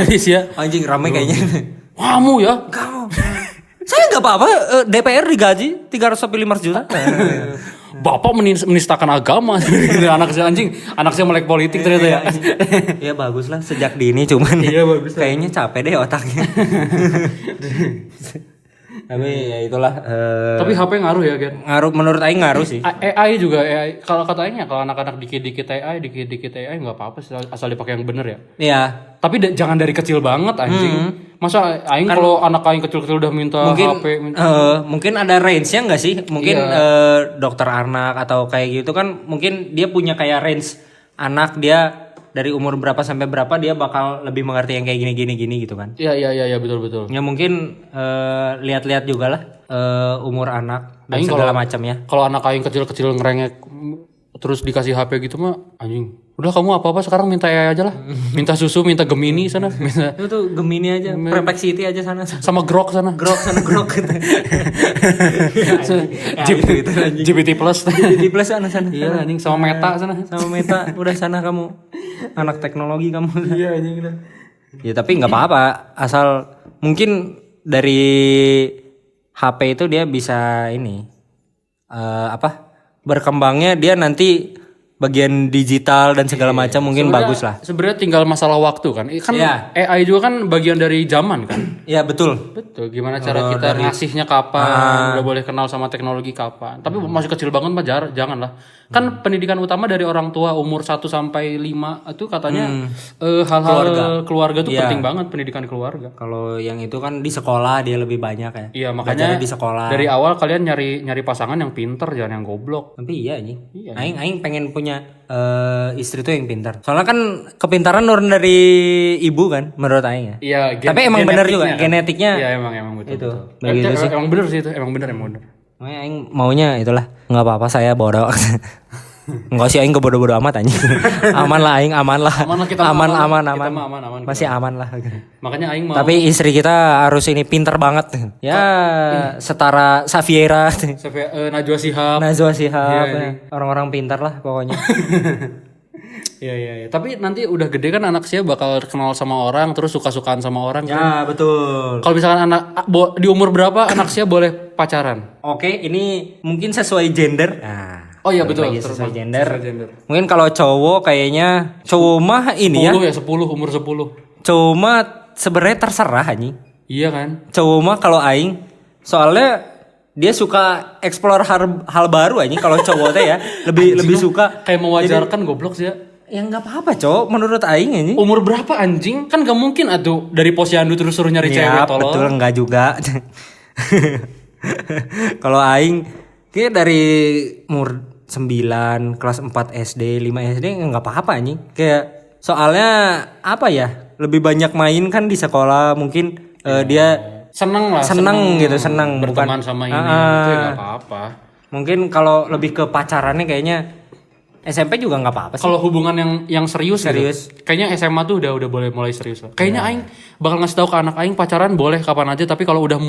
Jadi sih ya. Anjing rame kayaknya. Kamu ya. Kamu. Saya nggak apa-apa, DPR digaji 300 sampai 500 juta. Bapak menistakan agama. Anak saya melek politik ternyata ya. Ya bagus lah sejak dini cuman Iya, bagus lah. kayaknya capek deh otaknya. Tapi ya itulah. Tapi HP ngaruh ya, Gen? Ngaruh, menurut Aing ngaruh sih. AI juga, AI. Kalau kata Aing ya, kalau anak-anak dikit-dikit AI nggak apa-apa sih, asal dipakai yang bener ya. Iya. Tapi jangan dari kecil banget anjing. Masa Aing kalau anak Aing kecil-kecil udah minta Mungkin HP, mungkin ada range-nya nggak sih? Mungkin dokter anak atau kayak gitu kan mungkin dia punya kayak range anak dia dari umur berapa sampai berapa dia bakal lebih mengerti yang kayak gini gitu kan. Iya betul. Ya mungkin lihat-lihat juga lah umur anak dan Aing segala macamnya. Kalau anak Aing kecil-kecil ngerengek terus dikasih HP gitu mah anjing. Udah kamu apa-apa sekarang minta AI aja lah. Minta susu, minta Gemini sana, minta Itu tuh Gemini aja, Perplexity aja sana. sama Grok sana. Grok gitu. GPT Plus. Di plus sana. Iya anjing sama Meta sana. Sama Meta udah sana kamu. Anak teknologi kamu. Iya anjing udah. Ya tapi nggak apa-apa, asal mungkin dari HP itu dia bisa ini berkembangnya dia nanti bagian digital dan segala macam mungkin bagus lah. Sebenarnya tinggal masalah waktu kan. Kan Iya. AI juga kan bagian dari zaman kan. Iya betul. Betul. Gimana cara kita ngasihnya kapan, udah boleh kenal sama teknologi kapan. Tapi masih kecil banget mah jangan lah. Kan pendidikan utama dari orang tua umur 1 sampai 5 itu katanya hal-hal keluarga tuh penting banget, pendidikan keluarga. Kalau yang itu kan di sekolah dia lebih banyak ya. Iya, makanya Belajarnya di sekolah. dari awal kalian nyari pasangan yang pinter, jangan yang goblok. Tapi iya nih. Aing pengen punya istri tuh yang pintar. Soalnya kan kepintaran nurun dari ibu kan menurut Aing ya. Iya, Tapi emang bener juga genetiknya. Iya, emang betul. Itu. Betul. Begitu sih. Emang bener sih itu, emang bener. Makanya Aing maunya itulah. Nggak apa-apa saya bodoh. Enggak sih Aing kebodoh-bodoh amat anjing. Aman lah Aing, aman lah. Aman lah, kita aman. mah aman. Masih aman lah. Makanya Aing mau. Tapi istri kita harus ini pinter banget. Ya setara Safiera. Najwa Shihab. Najwa Shihab. Iya, Orang-orang pintar lah pokoknya. Iya. Tapi nanti udah gede kan anak saya bakal kenal sama orang, terus suka-sukaan sama orang kan. Ya betul. Kalau misalkan di umur berapa anak saya boleh pacaran? Oke, ini mungkin sesuai gender. Nah, Oh iya betul. sesuai gender. Mungkin kalau cowok kayaknya cowok mah ini 10 ya. 10 umur 10. Cowok mah sebenarnya terserah anjing. Iya kan? Cowok mah kalau aing soalnya dia suka explore hal baru anjing kalau cowok teh ya. Lebih suka Kayak mewajarkan goblok sih ya. ya nggak apa-apa, cowok menurut aing anjing. Umur berapa anjing? Kan gak mungkin atuh dari posyandu terus suruh nyari cewek tolong. Betul enggak juga. Kalau aing kayak dari umur 9, kelas 4 SD, 5 SD enggak apa-apa anjing. Kayak soalnya apa ya? Lebih banyak main kan di sekolah, mungkin dia seneng berteman sama ini itu ya gak apa-apa. Mungkin kalau lebih ke pacarannya kayaknya SMP juga nggak apa-apa sih. Kalau hubungan yang serius. Gitu, kayaknya SMA tuh udah boleh mulai serius. Kayaknya Aing bakal ngasih tahu ke anak Aing pacaran boleh kapan aja, tapi kalau udah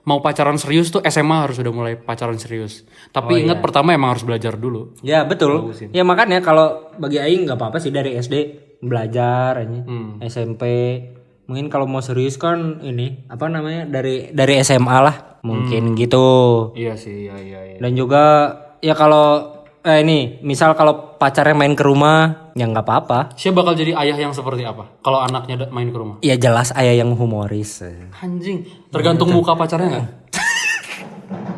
mau pacaran serius tuh SMA harus udah mulai pacaran serius. Tapi ingat pertama emang harus belajar dulu. Ya betul. Ya makanya kalau bagi Aing nggak apa-apa sih dari SD belajar aja. SMP mungkin kalau mau serius kan ini apa namanya dari SMA lah mungkin gitu. Iya sih, iya. Dan juga ya kalau ini misal kalau pacarnya main ke rumah ya nggak apa-apa. Siapa bakal jadi ayah yang seperti apa kalau anaknya main ke rumah? Ya jelas ayah yang humoris. Anjing, tergantung muka pacarnya nggak?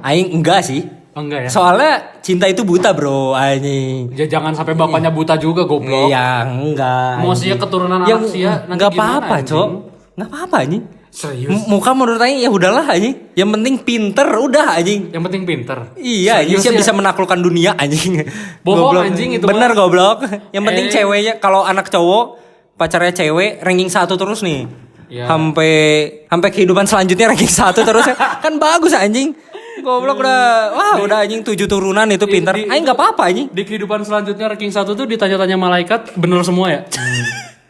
Aing enggak sih. Enggak ya. Soalnya cinta itu buta bro anjing. Ya, jangan sampai bapaknya buta juga goblok. Ya enggak. Mau sia keturunan yang anak sia nanti enggak gimana, apa-apa, anjing? Cok. Enggak apa-apa anjing. Serius. Muka menurut Aing ya udahlah anjing. Yang penting pinter udah anjing. Yang penting pinter. Iya, anjing Serius ya? bisa menaklukkan dunia anjing. Bohong, Goblok. anjing, itu bener mah. goblok. Yang penting ceweknya kalau anak cowok pacarnya cewek ranking 1 terus nih. Ya. Sampai kehidupan selanjutnya ranking 1 terus kan bagus anjing. Goblok udah anjing 7 turunan itu pinter. Aing enggak apa-apa anjing. Di kehidupan selanjutnya ranking 1 tuh ditanya-tanya malaikat bener semua ya.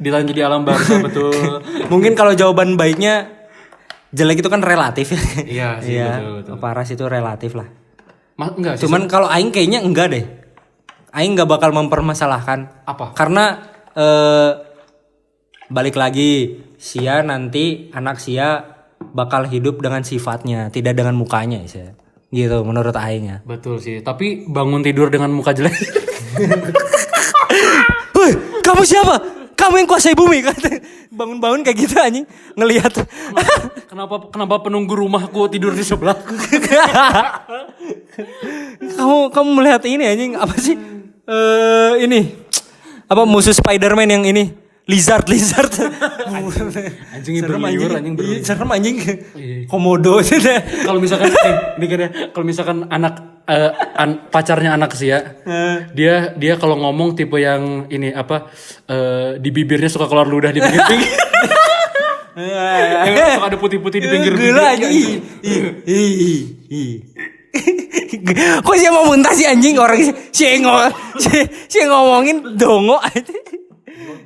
Ditanya di alam barzah betul. Mungkin kalau jawaban baiknya jelek itu kan relatif ya. Iya sih, betul. Paras itu relatif lah. Enggak sih. Cuman kalau aing kayaknya enggak deh. Aing enggak bakal mempermasalahkan. Apa? Karena balik lagi sia nanti anak sia bakal hidup dengan sifatnya, tidak dengan mukanya sih. Gitu menurut aing ya. Betul sih, tapi bangun tidur dengan muka jelek. Woi, kamu siapa? Kamu yang kuasai bumi kan? Bangun-bangun kayak gitu anjing ngelihat. Kenapa penunggu rumahku tidur di sebelahku? kamu melihat ini anjing apa sih? Ini apa musuh Spider-Man yang ini? Lizard. Anjing berliur, anjing berliur. Serem anjing. Komodo. Kalau misalkan ini kan ya, kalau misalkan anak pacarnya anak Sia, dia kalau ngomong tipe yang ini apa di bibirnya suka keluar ludah di pinggir-pinggir. Yang suka ada putih-putih di pinggir bibir. Gila anjing. Kok sih mau muntah sih anjing orang si ngomongin dongo aja.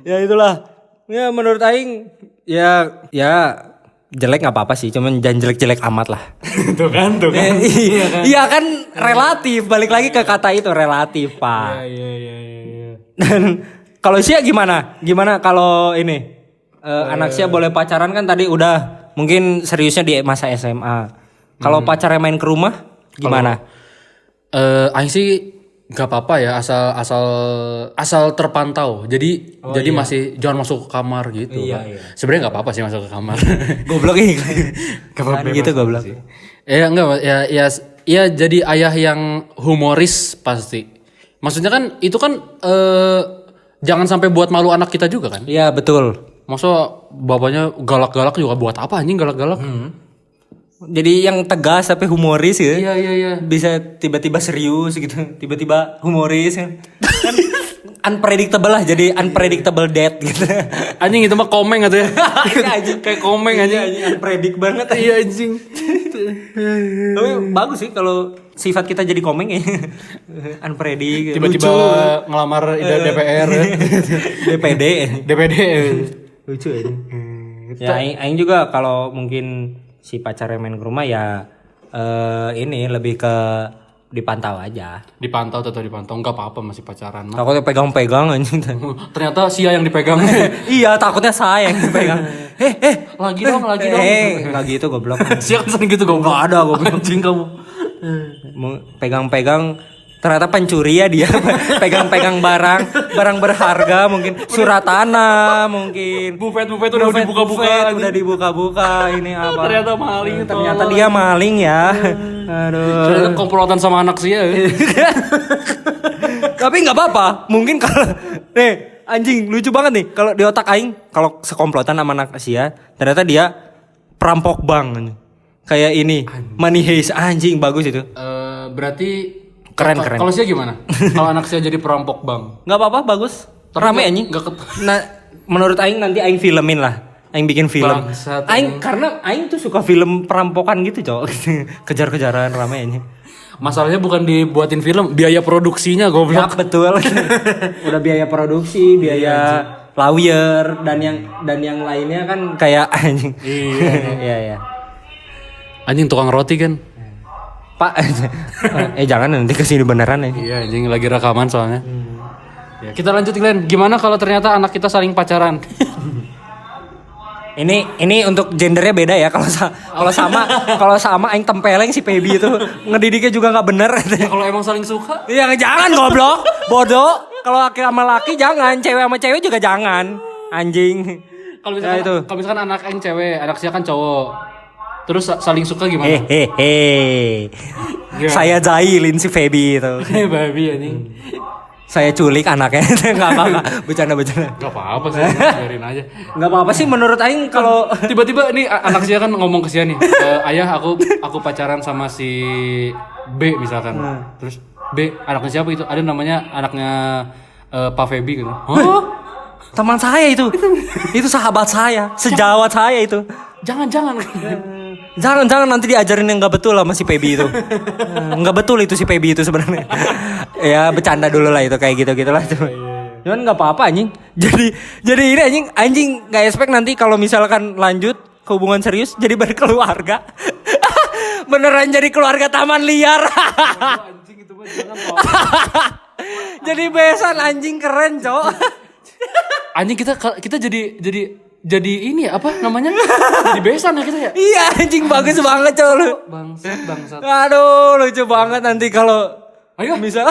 Ya itulah. Ya menurut aing ya jelek nggak apa-apa sih, cuman jangan jelek-jelek amat lah. Tuh kan. Iya kan relatif, balik lagi ke kata itu relatif, Pak. Iya. Dan kalau Sia gimana? Gimana kalau ini anak Sia boleh pacaran kan tadi udah mungkin seriusnya di masa SMA. Kalau pacarnya main ke rumah gimana? Aing sih nggak apa-apa ya, asal terpantau. Jadi masih jangan masuk ke kamar gitu. Iya. Sebenarnya nggak apa-apa sih masuk ke kamar. Goblok ini. Kan gitu goblok. Ya enggak ya jadi ayah yang humoris pasti. Maksudnya kan itu kan jangan sampai buat malu anak kita juga kan? Iya, betul. Masa bapaknya galak-galak juga buat apa anjing galak-galak? Jadi yang tegas tapi humoris ya. Iya. Bisa tiba-tiba serius gitu, tiba-tiba humoris kan. Kan unpredictable lah, jadi unpredictable death gitu. Anjing itu mah komeng atau ya? Anjing Kayak komeng anjing. unpredict banget. Iya anjing. Tapi bagus sih kalau sifat kita jadi komeng ya. Unpredict. Tiba-tiba lucu. ngelamar DPR. DPD. DPD. Lucu aja. Ya aing juga kalau mungkin si pacarnya main ke rumah ya ini lebih ke dipantau aja. Dipantau nggak apa-apa masih pacaran mah. Takutnya pegang-pegang anjing. Ternyata Sia yang dipegang. Iya, takutnya saya yang dipegang. lagi dong. Enggak gitu goblok. Sia kan sering gitu goblok. Enggak ada goblok. Anjing kamu. Pegang-pegang ternyata pencuri ya dia. Pegang-pegang barang berharga mungkin surat tanah mungkin. Buffet udah dibuka-buka. Udah dibuka-buka ini apa? Ternyata maling. Ternyata dia maling ya. Aduh. Ternyata komplotan sama anak Sia. Tapi nggak apa-apa. Mungkin kalau anjing lucu banget nih kalau di otak aing kalau sekomplotan sama anak Sia ternyata dia perampok bank. Kayak ini Money Heist anjing bagus itu. Berarti keren. Kalau Sia gimana? Kalau anak Sia jadi perampok bank. Nggak apa-apa bagus. Rame anjing. Nah, menurut aing nanti aing filmin lah. Aing bikin film. Bangsat, Karena aing tuh suka film perampokan gitu, Cok. Kejar-kejaran rame anjing. Masalahnya bukan dibuatin film, biaya produksinya Ya, goblok. betul. Udah biaya produksi, biaya lawyer dan yang lainnya kan kayak anjing. Iya. Anjing tukang roti kan? Pak, jangan nanti kesini beneran ya. Iya anjing lagi rekaman soalnya. Ya, kita lanjut Glenn. Gimana kalau ternyata anak kita saling pacaran? Ini untuk gendernya beda ya. Kalau sama aing tempeleng si Pebi itu ngedidiknya juga nggak bener. Ya, kalau emang saling suka? Iya jangan goblok, bodoh. Kalau laki sama laki jangan, cewek sama cewek juga jangan. Anjing. Kalau misalkan anak aing cewek, anak Sia kan cowok. Terus saling suka gimana? Saya jahilin si Feby itu. Babi anjing. Saya culik anaknya. Enggak apa-apa. Bercanda. Gak apa-apa sih, biarin aja. Enggak apa-apa sih menurut aing kalau tiba-tiba nih anak Sia kan ngomong ke Sia nih, ayah aku pacaran sama si B misalkan. Terus B anaknya siapa itu? Ada namanya anaknya Pak Feby gitu. Hah? Teman saya itu. Itu sahabat saya, sejawat saya itu. Jangan nanti diajarin yang nggak betul lah si Pebi itu. Nggak betul itu si Pebi itu sebenarnya. Ya bercanda dulu lah itu kayak gitu lah. Cuman nggak apa-apa anjing. Jadi ini anjing nggak expect nanti kalau misalkan lanjut ke hubungan serius jadi berkeluarga. Beneran jadi keluarga taman liar. Anjing itu mah jangan. Jadi besan anjing keren, Cok. Anjing kita jadi jadi ini apa namanya? Jadi besan ya kita ya. Iya anjing bagus banget cowok lu. Bangsat. Aduh lucu banget nanti kalau Ayo bisa.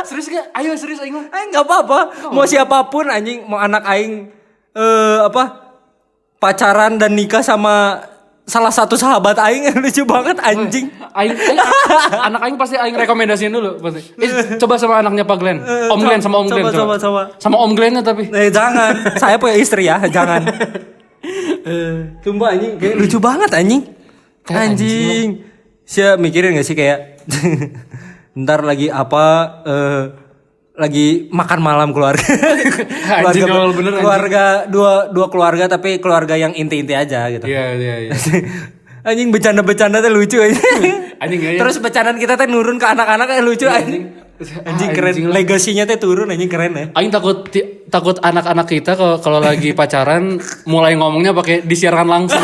serius gak? Ayo serius aing mah. Nggak apa-apa. Mau siapapun anjing, mau anak aing pacaran dan nikah sama salah satu sahabat aing lucu banget anjing. Aing anak aing pasti aing rekomendasiin dulu pasti. Coba sama anaknya Pak Glenn. Om Glenn sama Om Glenn. Coba. Sama Om Glennnya tapi. Jangan. Saya punya istri ya, jangan. Sumpah anjing kayak lucu banget anjing. Anjing. Saya mikirin gak sih kayak ntar lagi lagi makan malam keluarga. Anjing kalau bener keluarga dua keluarga tapi keluarga yang inti-inti aja gitu. Iya. Anjing bercanda tuh lucu aja. Anjing ya. Terus bercandaan kita tuh nurun ke anak-anak lucu anjing. Anjing keren. Legasinya tuh turun anjing keren ya. Aing takut anak-anak kita kalau lagi pacaran mulai ngomongnya pakai disiarkan langsung.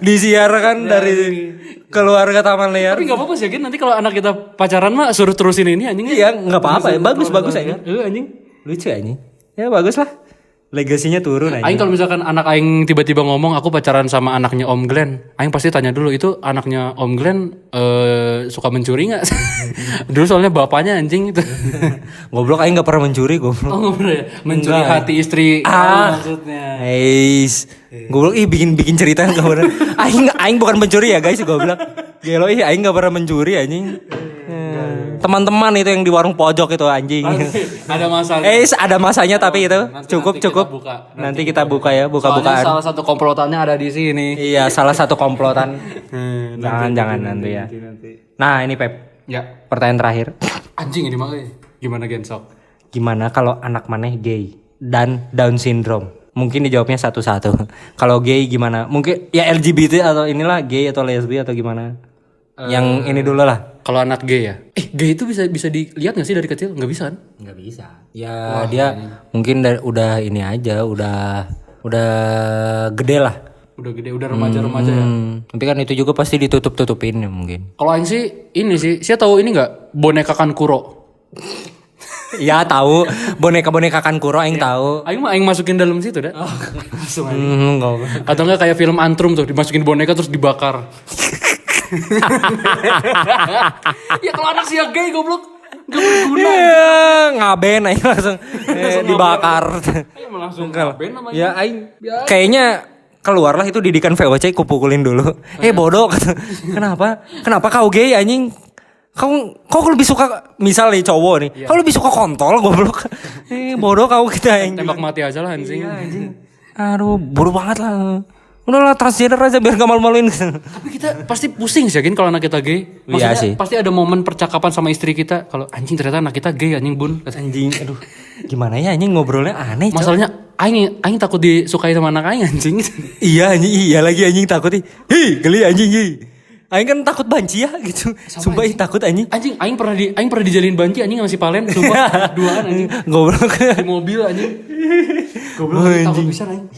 Disiarkan dari keluarga Taman Liar. Tapi enggak apa-apa sih, nanti kalau anak kita pacaran mah suruh terusin ini anjing. Iya, enggak apa-apa ya. Bagus ya. Anjing. Lucu anjing. Ya bagus lah. Legasinya turun anjing. Aing kalau misalkan anak aing tiba-tiba ngomong aku pacaran sama anaknya Om Glenn, aing pasti tanya dulu itu anaknya Om Glenn suka mencuri enggak? Dulu soalnya bapaknya anjing itu. Goblok aing enggak pernah mencuri goblok. Oh enggak pernah ya? Mencuri hati istri maksudnya. Goblok bikin cerita enggak pernah. Aing bukan pencuri ya guys goblok. Gelo aing enggak pernah mencuri anjing. Teman-teman itu yang di warung pojok itu anjing. Ada masanya. Ada masanya tapi itu cukup. Nanti kita buka ya, buka-bukaan. Salah satu komplotannya ada di sini. Iya, salah satu komplotan. Jangan nanti ya. Nah, ini Pep. Ya. Pertanyaan terakhir. Anjing ini makanya. Gimana Gensok? Gimana kalau anak maneh gay dan Down syndrome? Mungkin dijawabnya satu-satu. Kalau gay gimana? Mungkin ya LGBT atau inilah gay atau lesbi atau gimana? Yang ini dulu lah. Kalau anak gay ya? Gay itu bisa dilihat nggak sih dari kecil? Nggak bisa kan? Nggak bisa. Ya dia mungkin udah ini aja, udah gede lah. Udah gede, udah remaja-remaja ya. Tapi kan itu juga pasti ditutup-tutupin ya mungkin. Kalau aing sih ini sih, saya tahu ini nggak boneka Kankuro. Ya tahu boneka Kankuro aing tahu. Aing masukin dalam situ dah. Langsung aja. Enggak. Atau enggak kayak film Antrum tuh dimasukin boneka terus dibakar. Ya kalau anak sia gay goblok gak berguna. Ngaben aing langsung dibakar. Langsung ngaben namanya. Ya aing kayaknya keluarlah itu didikan VOC kupukulin dulu. Bodoh. Kenapa kau gay anjing? Kau lebih suka misal nih cowok nih. Kau lebih suka kontol goblok. Bodoh kau kita yang tembak mati aja lah anjing. Aduh, bodoh banget lah. Udahlah transgender aja biar gak malu-maluin. Tapi kita pasti pusing sih kan kalau anak kita gay. Maksudnya sih. Pasti ada momen percakapan sama istri kita kalau anjing ternyata anak kita gay anjing bun. Anjing, aduh. Gimana ya anjing ngobrolnya aneh. Masalahnya aing takut disukai sama anak aing anjing. Iya anjing, iya lagi anjing takut nih. Geli anjing. Aing kan takut banci ya gitu. Sumpah takut anjing. Anjing aing pernah dijalin banci anjing sama si Palen sumpah duaan anjing. Goblok di mobil anjing. Goblok takut bisa anjing.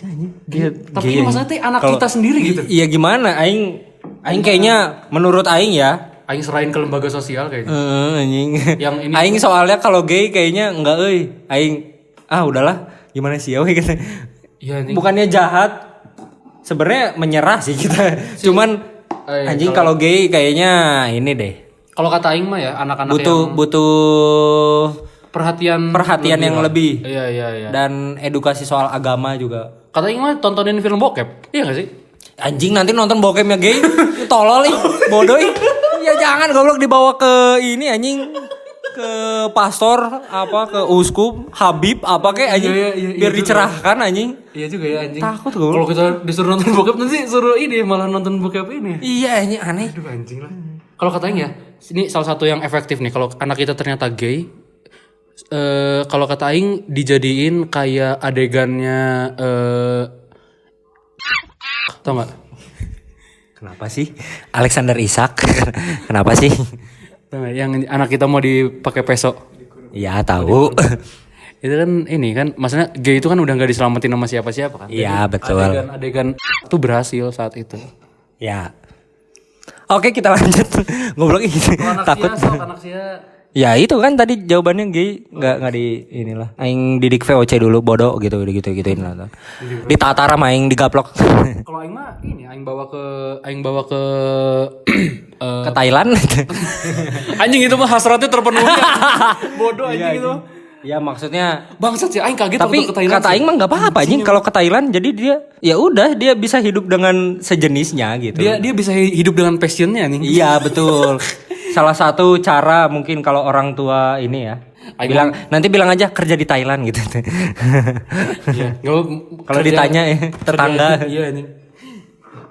Tapi ini maksudnya teh anak kita sendiri gitu. Iya gimana aing kayaknya menurut aing ya aing serahin ke lembaga sosial kayaknya. Anjing. Yang ini aing soalnya kalau gay kayaknya enggak aing udahlah gimana sih gitu. Iya anjing. Bukannya jahat. Sebenarnya menyerah sih kita. Cuman anjing kalau gay kayaknya ini deh. Kalau kata aing mah ya anak-anak butuh perhatian yang lebih. Iya. Dan edukasi soal agama juga. Kata aing mah tontonin film bokep. Iya enggak sih? Anjing nanti nonton bokepnya gay. Tolol ih, bodoh ih. Ya jangan goblok dibawa ke ini anjing. Ke pastor ke uskup Habib kayak anjing biar dicerahkan anjing. Iya juga ya anjing. Takut gue. Kalau kita disuruh nonton bokep nanti suruh ini malah nonton bokep ini. Iya anjing aneh. Aduh anjing lah. Kalau katanya ini salah satu yang efektif nih kalau anak kita ternyata gay. Kalau kata aing dijadiin kayak adegannya tau nggak? Kenapa sih Alexander Isak? Kenapa sih? Yang anak kita mau dipakai peso. Ya tahu. Itu kan ini kan maksudnya gay itu kan udah nggak diselamatin sama siapa-siapa kan. Iya betul. Adegan itu berhasil saat itu. Ya. Oke kita lanjut. Ngobrol gitu. Takut anak sia Ya itu kan tadi jawabannya gay, nggak di inilah. Aing didik VOC dulu bodoh gitu gituin lah. Ditatar sama aing digaplok Kalau aing mah ini aing bawa ke ke Thailand. anjing itu mah hasratnya terpenuhi. Bodoh anjing itu. Ya maksudnya Bangsat sih aing kaget tapi waktu ke Thailand. kata aing mah nggak apa-apa anjing kalau ke Thailand, jadi dia ya udah dia bisa hidup dengan sejenisnya gitu. Dia bisa hidup dengan passionnya nih. Iya betul. Salah satu cara mungkin kalau orang tua ini ya nanti bilang aja kerja di Thailand gitu. Iya. Kalau ditanya ya tetangga. Iya anjing.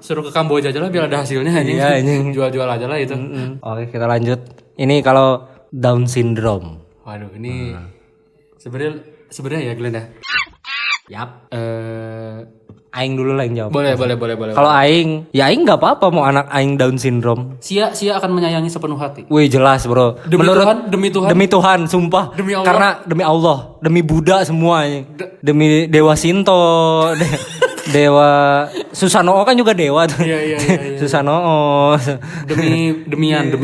Suruh ke Kamboja aja lah biar ada hasilnya anjing. Iya anjing. Jual-jual aja lah itu. Oke kita lanjut. Ini kalau Down syndrome. Waduh ini sebenarnya ya Glenn ya. Yap. Aing dulu lah yang jawab. Boleh. Kalau aing, ya aing nggak apa-apa mau anak aing Down syndrome. Sia akan menyayangi sepenuh hati. Wih jelas bro. Demi Tuhan, sumpah. Demi Allah. Karena demi Allah, demi Buddha semuanya. Demi Dewa Sinto, Dewa Susanoo kan juga dewa tuh. Iya. Susanoo. Demian.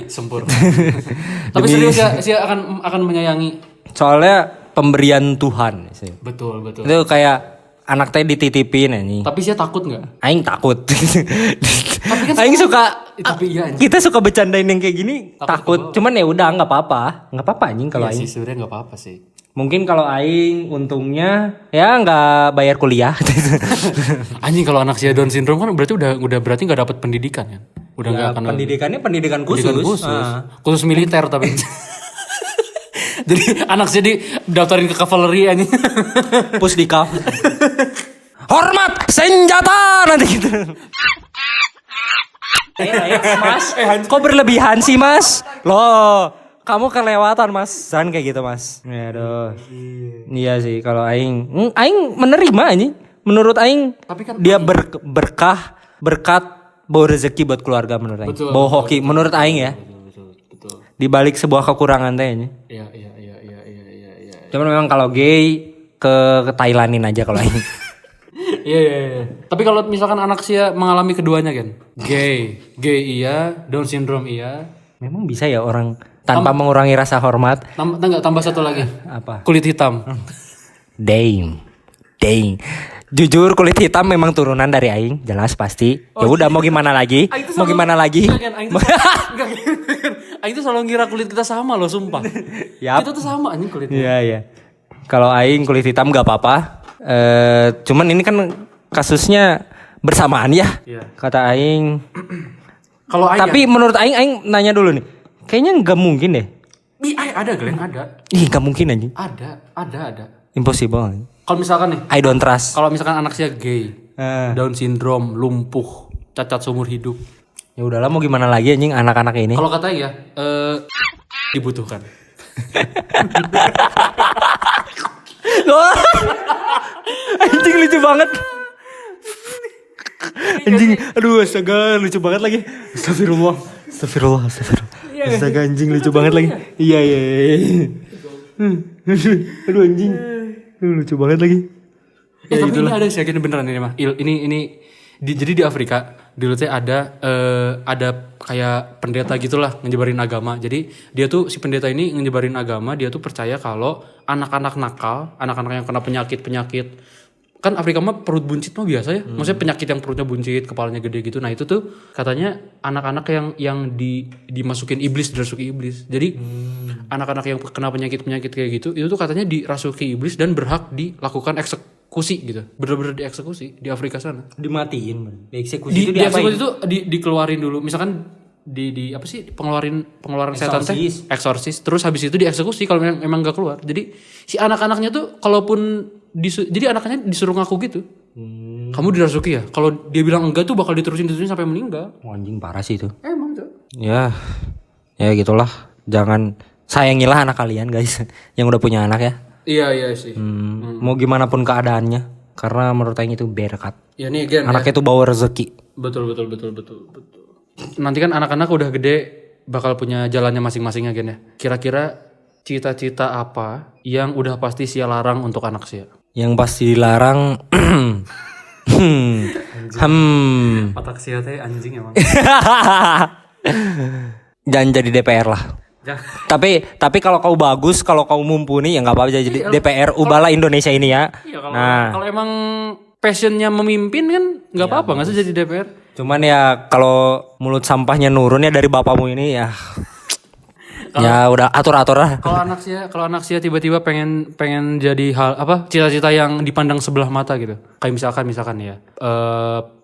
Sempurna. Tapi serius ya, Sia akan menyayangi. Soalnya pemberian Tuhan sih. Betul. Itu kayak anak teh dititipin ini. Tapi Sia takut nggak? Aing takut. Tapi kan Aing suka. Tapi iya. Kita suka bercandain yang kayak gini takut. Takut. Cuman ya udah nggak apa-apa anjing kalau Iya aing. sih sebenarnya nggak apa-apa sih. Mungkin kalau aing untungnya ya nggak bayar kuliah. Anjing kalau anak Sia Down syndrome kan udah berarti nggak dapat pendidikan kan? Udah nggak akan pendidikan khusus. Khusus militer tapi. Jadi anak Sia daftarin ke kavaleri anjing. Pusdikaf. Hormat senjata nanti gitu. Mas, kok berlebihan sih mas? Loh, kamu kelewatan mas. Jangan kayak gitu mas. Ya aduh. Iya sih kalau aing menerima anjing. Menurut aing Tapi kan dia berkat bawa rezeki buat keluarga menurut aing. Bawa hoki menurut aing ya. Betul. Di balik sebuah kekurangan teh ini. Iya. Cuman memang kalau gay ke Thailandin aja kalau aing. Iya. Tapi kalau misalkan anak Sia mengalami keduanya kan, gay iya, Down syndrome iya. Memang bisa ya orang tanpa mengurangi rasa hormat. Tambah satu lagi. Apa? Kulit hitam. Dang. Jujur kulit hitam memang turunan dari aing, jelas pasti. Ya udah mau gimana lagi? Aing tuh selalu ngira kulit kita sama loh, sumpah. Yap. Kita tuh sama anjing kulitnya. Iya. Kalau aing kulit hitam gak apa-apa. Cuman ini kan kasusnya bersamaan ya. Iya. Kata aing. Kalau aing Tapi menurut aing nanya dulu nih. Kayaknya nggak mungkin deh. ada Glenn, ada. Ih, nggak mungkin anjing. Ada. Impossible. Kalau misalkan nih, I don't trust. kalau misalkan anak Sia gay, Down syndrome, lumpuh, cacat seumur hidup. Ya udahlah mau gimana lagi anjing anak-anak ini. Kalau kata ya, dibutuhkan. Anjing lucu banget. Anjing, aduh astaga lucu banget lagi. Astagfirullah. Astaga anjing lucu banget lagi. Iya. Aduh anjing. Lucu banget lagi. Tapi ini ada sih, beneran ini mah. Jadi di Afrika dulu tuh ada kayak pendeta gitulah nyebarin agama. Jadi dia tuh si pendeta ini nyebarin agama, dia tuh percaya kalau anak-anak nakal, anak-anak yang kena penyakit kan Afrika mah perut buncit mah biasa ya. Maksudnya penyakit yang perutnya buncit, kepalanya gede gitu. Nah, itu tuh katanya anak-anak yang dimasukin iblis, dirasuki iblis. Jadi anak-anak yang kena penyakit kayak gitu, itu tuh katanya dirasuki iblis dan berhak dilakukan eksekusi gitu. Bener-bener dieksekusi di Afrika sana. Dimatiin. Dieksekusi itu dieksekusi itu dikeluarin dulu. Misalkan di apa sih pengeluaran setan teh eksorsis, terus habis itu dieksekusi kalau memang enggak keluar. Jadi si anak-anaknya tuh kalaupun jadi anak-anaknya disuruh ngaku gitu. Kamu dirasuki ya? Kalau dia bilang enggak tuh bakal diterusin sampai meninggal. Oh, anjing parah sih itu. Emang tuh. Ya gitulah. Jangan sayangilah anak kalian guys yang udah punya anak ya. Iya sih. Mau gimana pun keadaannya, karena menurut Aing itu berkat. Ya nih Gen. Anaknya tuh bawa rezeki. Betul. Nanti kan anak-anak udah gede bakal punya jalannya masing-masing ya Gen ya. Kira-kira cita-cita apa yang udah pasti Sia larang untuk anak Sia? Yang pasti dilarang Otak Sia teh anjing emang. Jangan jadi DPR lah. Tapi kalau kau bagus, kalau kau mumpuni ya nggak apa-apa jadi DPR. Ubahlah Indonesia ini ya. Iya, Nah, kalau emang passionnya memimpin kan nggak apa-apa nggak sih jadi DPR. cuman ya kalau mulut sampahnya nurun ya dari bapakmu ini ya. Ya udah atur-atur lah. Kalau anak sia tiba-tiba pengen jadi hal apa cita-cita yang dipandang sebelah mata gitu. Kayak misalkan ya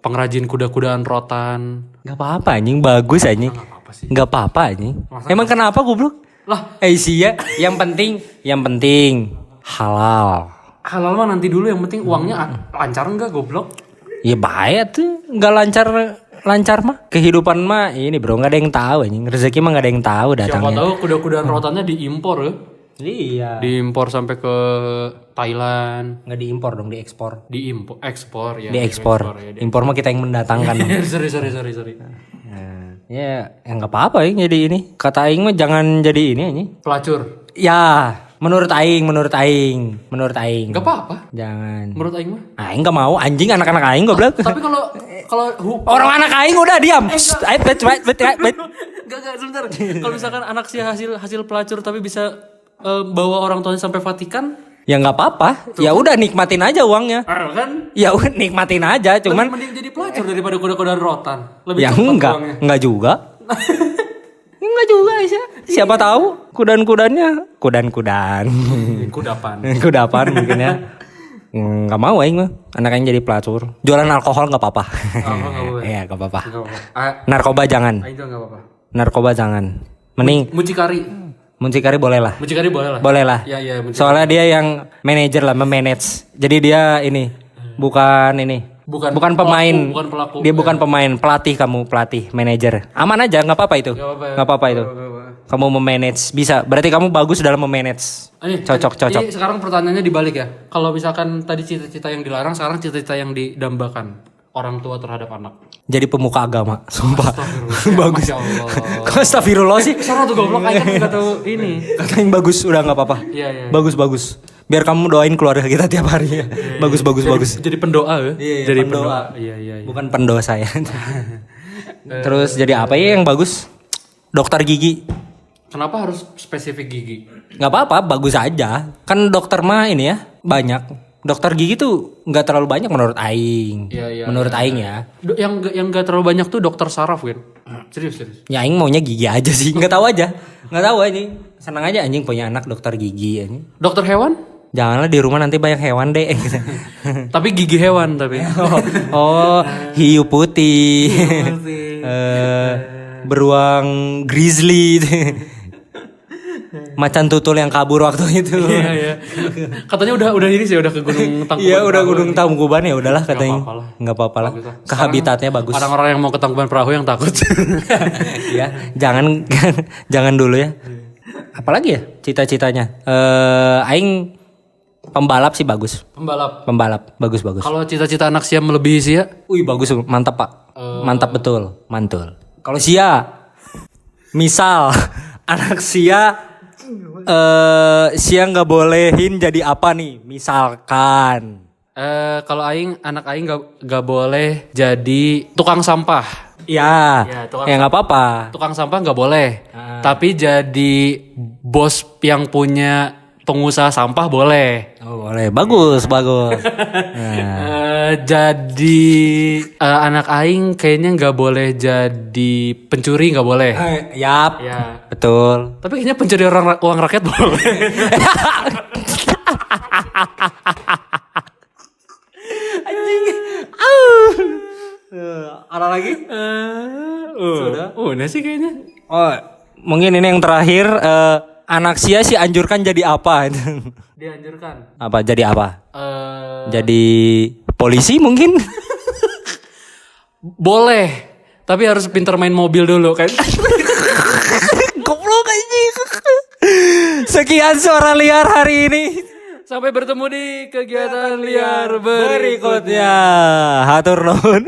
pengrajin kuda-kudaan rotan. Gak apa-apa anjing, bagus anjing. Apa sih? Gak apa-apa anjing. Emang kenapa goblok? Lah, Iya, yang penting halal. halal mah nanti dulu yang penting uangnya lancar enggak goblok? Ya bahaya tuh, nggak lancar mah. Kehidupan mah ini bro, nggak ada yang tahu anjing. Rezeki mah nggak ada yang tahu Siapa datangnya. tahu kuda-kudaan rotannya diimpor ya. Iya. Diimpor sampai ke Thailand. Nggak diimpor dong, diekspor. Ekspor ya. Diekspor. Ya, Impor mah kita yang mendatangkan. sorry. Nah, ya nggak apa-apa ya jadi ini. Kata Aing mah jangan jadi ini anjing. Pelacur. Ya, menurut Aing. Gak apa-apa. Jangan. Menurut Aing mah. Aing nggak mau anjing anak-anak Aing goblok. Tapi kalau Orang anak Aing udah diam. Wait. Gak sebentar. Kalau misalkan anak sih hasil pelacur tapi bisa bawa orang tuanya sampai Vatikan, Ya nggak apa-apa. Ya udah nikmatin aja uangnya. kan? Ya udah nikmatin aja. Cuman Mending jadi pelacur daripada kuda-kudaan rotan. Lebih ya cepat uangnya. enggak juga. Enggak juga sih. Siapa tahu kudan-kudannya kudan. Kudapan mungkin ya. Enggak mau aing mah. Anak aing jadi pelacur. Jualan alkohol enggak apa-apa. Nggak boleh. Iya, enggak apa-apa. Gak apa-apa. Narkoba jangan. Itu gak apa-apa. Narkoba jangan. Mending Mucikari boleh lah. Mucikari boleh lah. Boleh lah. Iya, mucikari. Soalnya dia yang manajer lah, memanage. Jadi dia ini bukan ini. Bukan pemain. pelaku, bukan pelaku. Dia bukan pemain, pelatih, manajer. Aman aja, nggak apa-apa itu. Nggak apa-apa itu. Kamu memanage bisa. Berarti kamu bagus dalam memanage. Cocok. Ini sekarang pertanyaannya dibalik ya. Kalau misalkan tadi cita-cita yang dilarang, sekarang cita-cita yang didambakan orang tua terhadap anak. Jadi pemuka agama, sumpah. Bagus. Masya Allah. Kok astagfirullah sih? Sana tuh goblok aja kan nggak tahu ini. Kata yang bagus, udah nggak apa-apa. Iya. Bagus. Biar kamu doain keluarga kita tiap hari ya. Bagus. Jadi pendoa ya. Iya, Jadi pendoa. Iya. Bukan pendosa ya. Terus jadi apa ya yang bagus? Dokter gigi. Kenapa harus spesifik gigi? Nggak apa-apa, bagus aja. Kan dokter mah ini ya banyak. Dokter gigi tuh nggak terlalu banyak menurut Aing. Iya. Menurut Aing ya. Yang gak terlalu banyak tuh dokter saraf kan. Serius. Ya Aing maunya gigi aja sih. Nggak tahu aja. Nggak tahu anjing. Senang aja anjing punya anak dokter gigi anjing. Dokter hewan? Janganlah di rumah nanti banyak hewan deh. Tapi gigi hewan tapi. Oh, hiu putih. Beruang grizzly. Macan tutul yang kabur waktu itu. Iya. Katanya udah ini sih udah ke Gunung Tangkuban. Iya udah Gunung Tangkuban ya udahlah katanya. Nggak apa-apa lah. Bagus lah. Ke habitatnya bagus. Orang-orang yang mau ke Tangkuban Perahu yang takut. Ya, jangan dulu ya. Apalagi ya cita-citanya? Aing pembalap sih bagus. Pembalap bagus. Kalau cita-cita anak Sia melebihi Sia? Wih bagus, mantap pak. Mantap betul, mantul. Kalau Sia, misal anak Sia nggak bolehin jadi apa nih? Misalkan. Kalau anak aing gak boleh jadi tukang sampah. Ya, tukang ya nggak apa-apa. Tukang sampah nggak boleh. Tapi jadi bos yang punya pengusaha sampah boleh. Oh boleh, bagus. Nah. Jadi anak aing kayaknya nggak boleh jadi pencuri, nggak boleh. Yap, Ya. betul. Tapi kayaknya pencuri uang rakyat boleh. Ada lagi? Sudah. Udah sih kayaknya. Oh, mungkin ini yang terakhir. Anak Sia sih anjurkan jadi apa? Dianjurkan. Apa? Jadi apa? Jadi Jadi polisi mungkin? boleh, tapi harus pintar main mobil dulu kan. Goblok anjing. Sekian suara liar hari ini. Sampai bertemu di kegiatan liar berikutnya. Berikutnya. Hatur nuhun.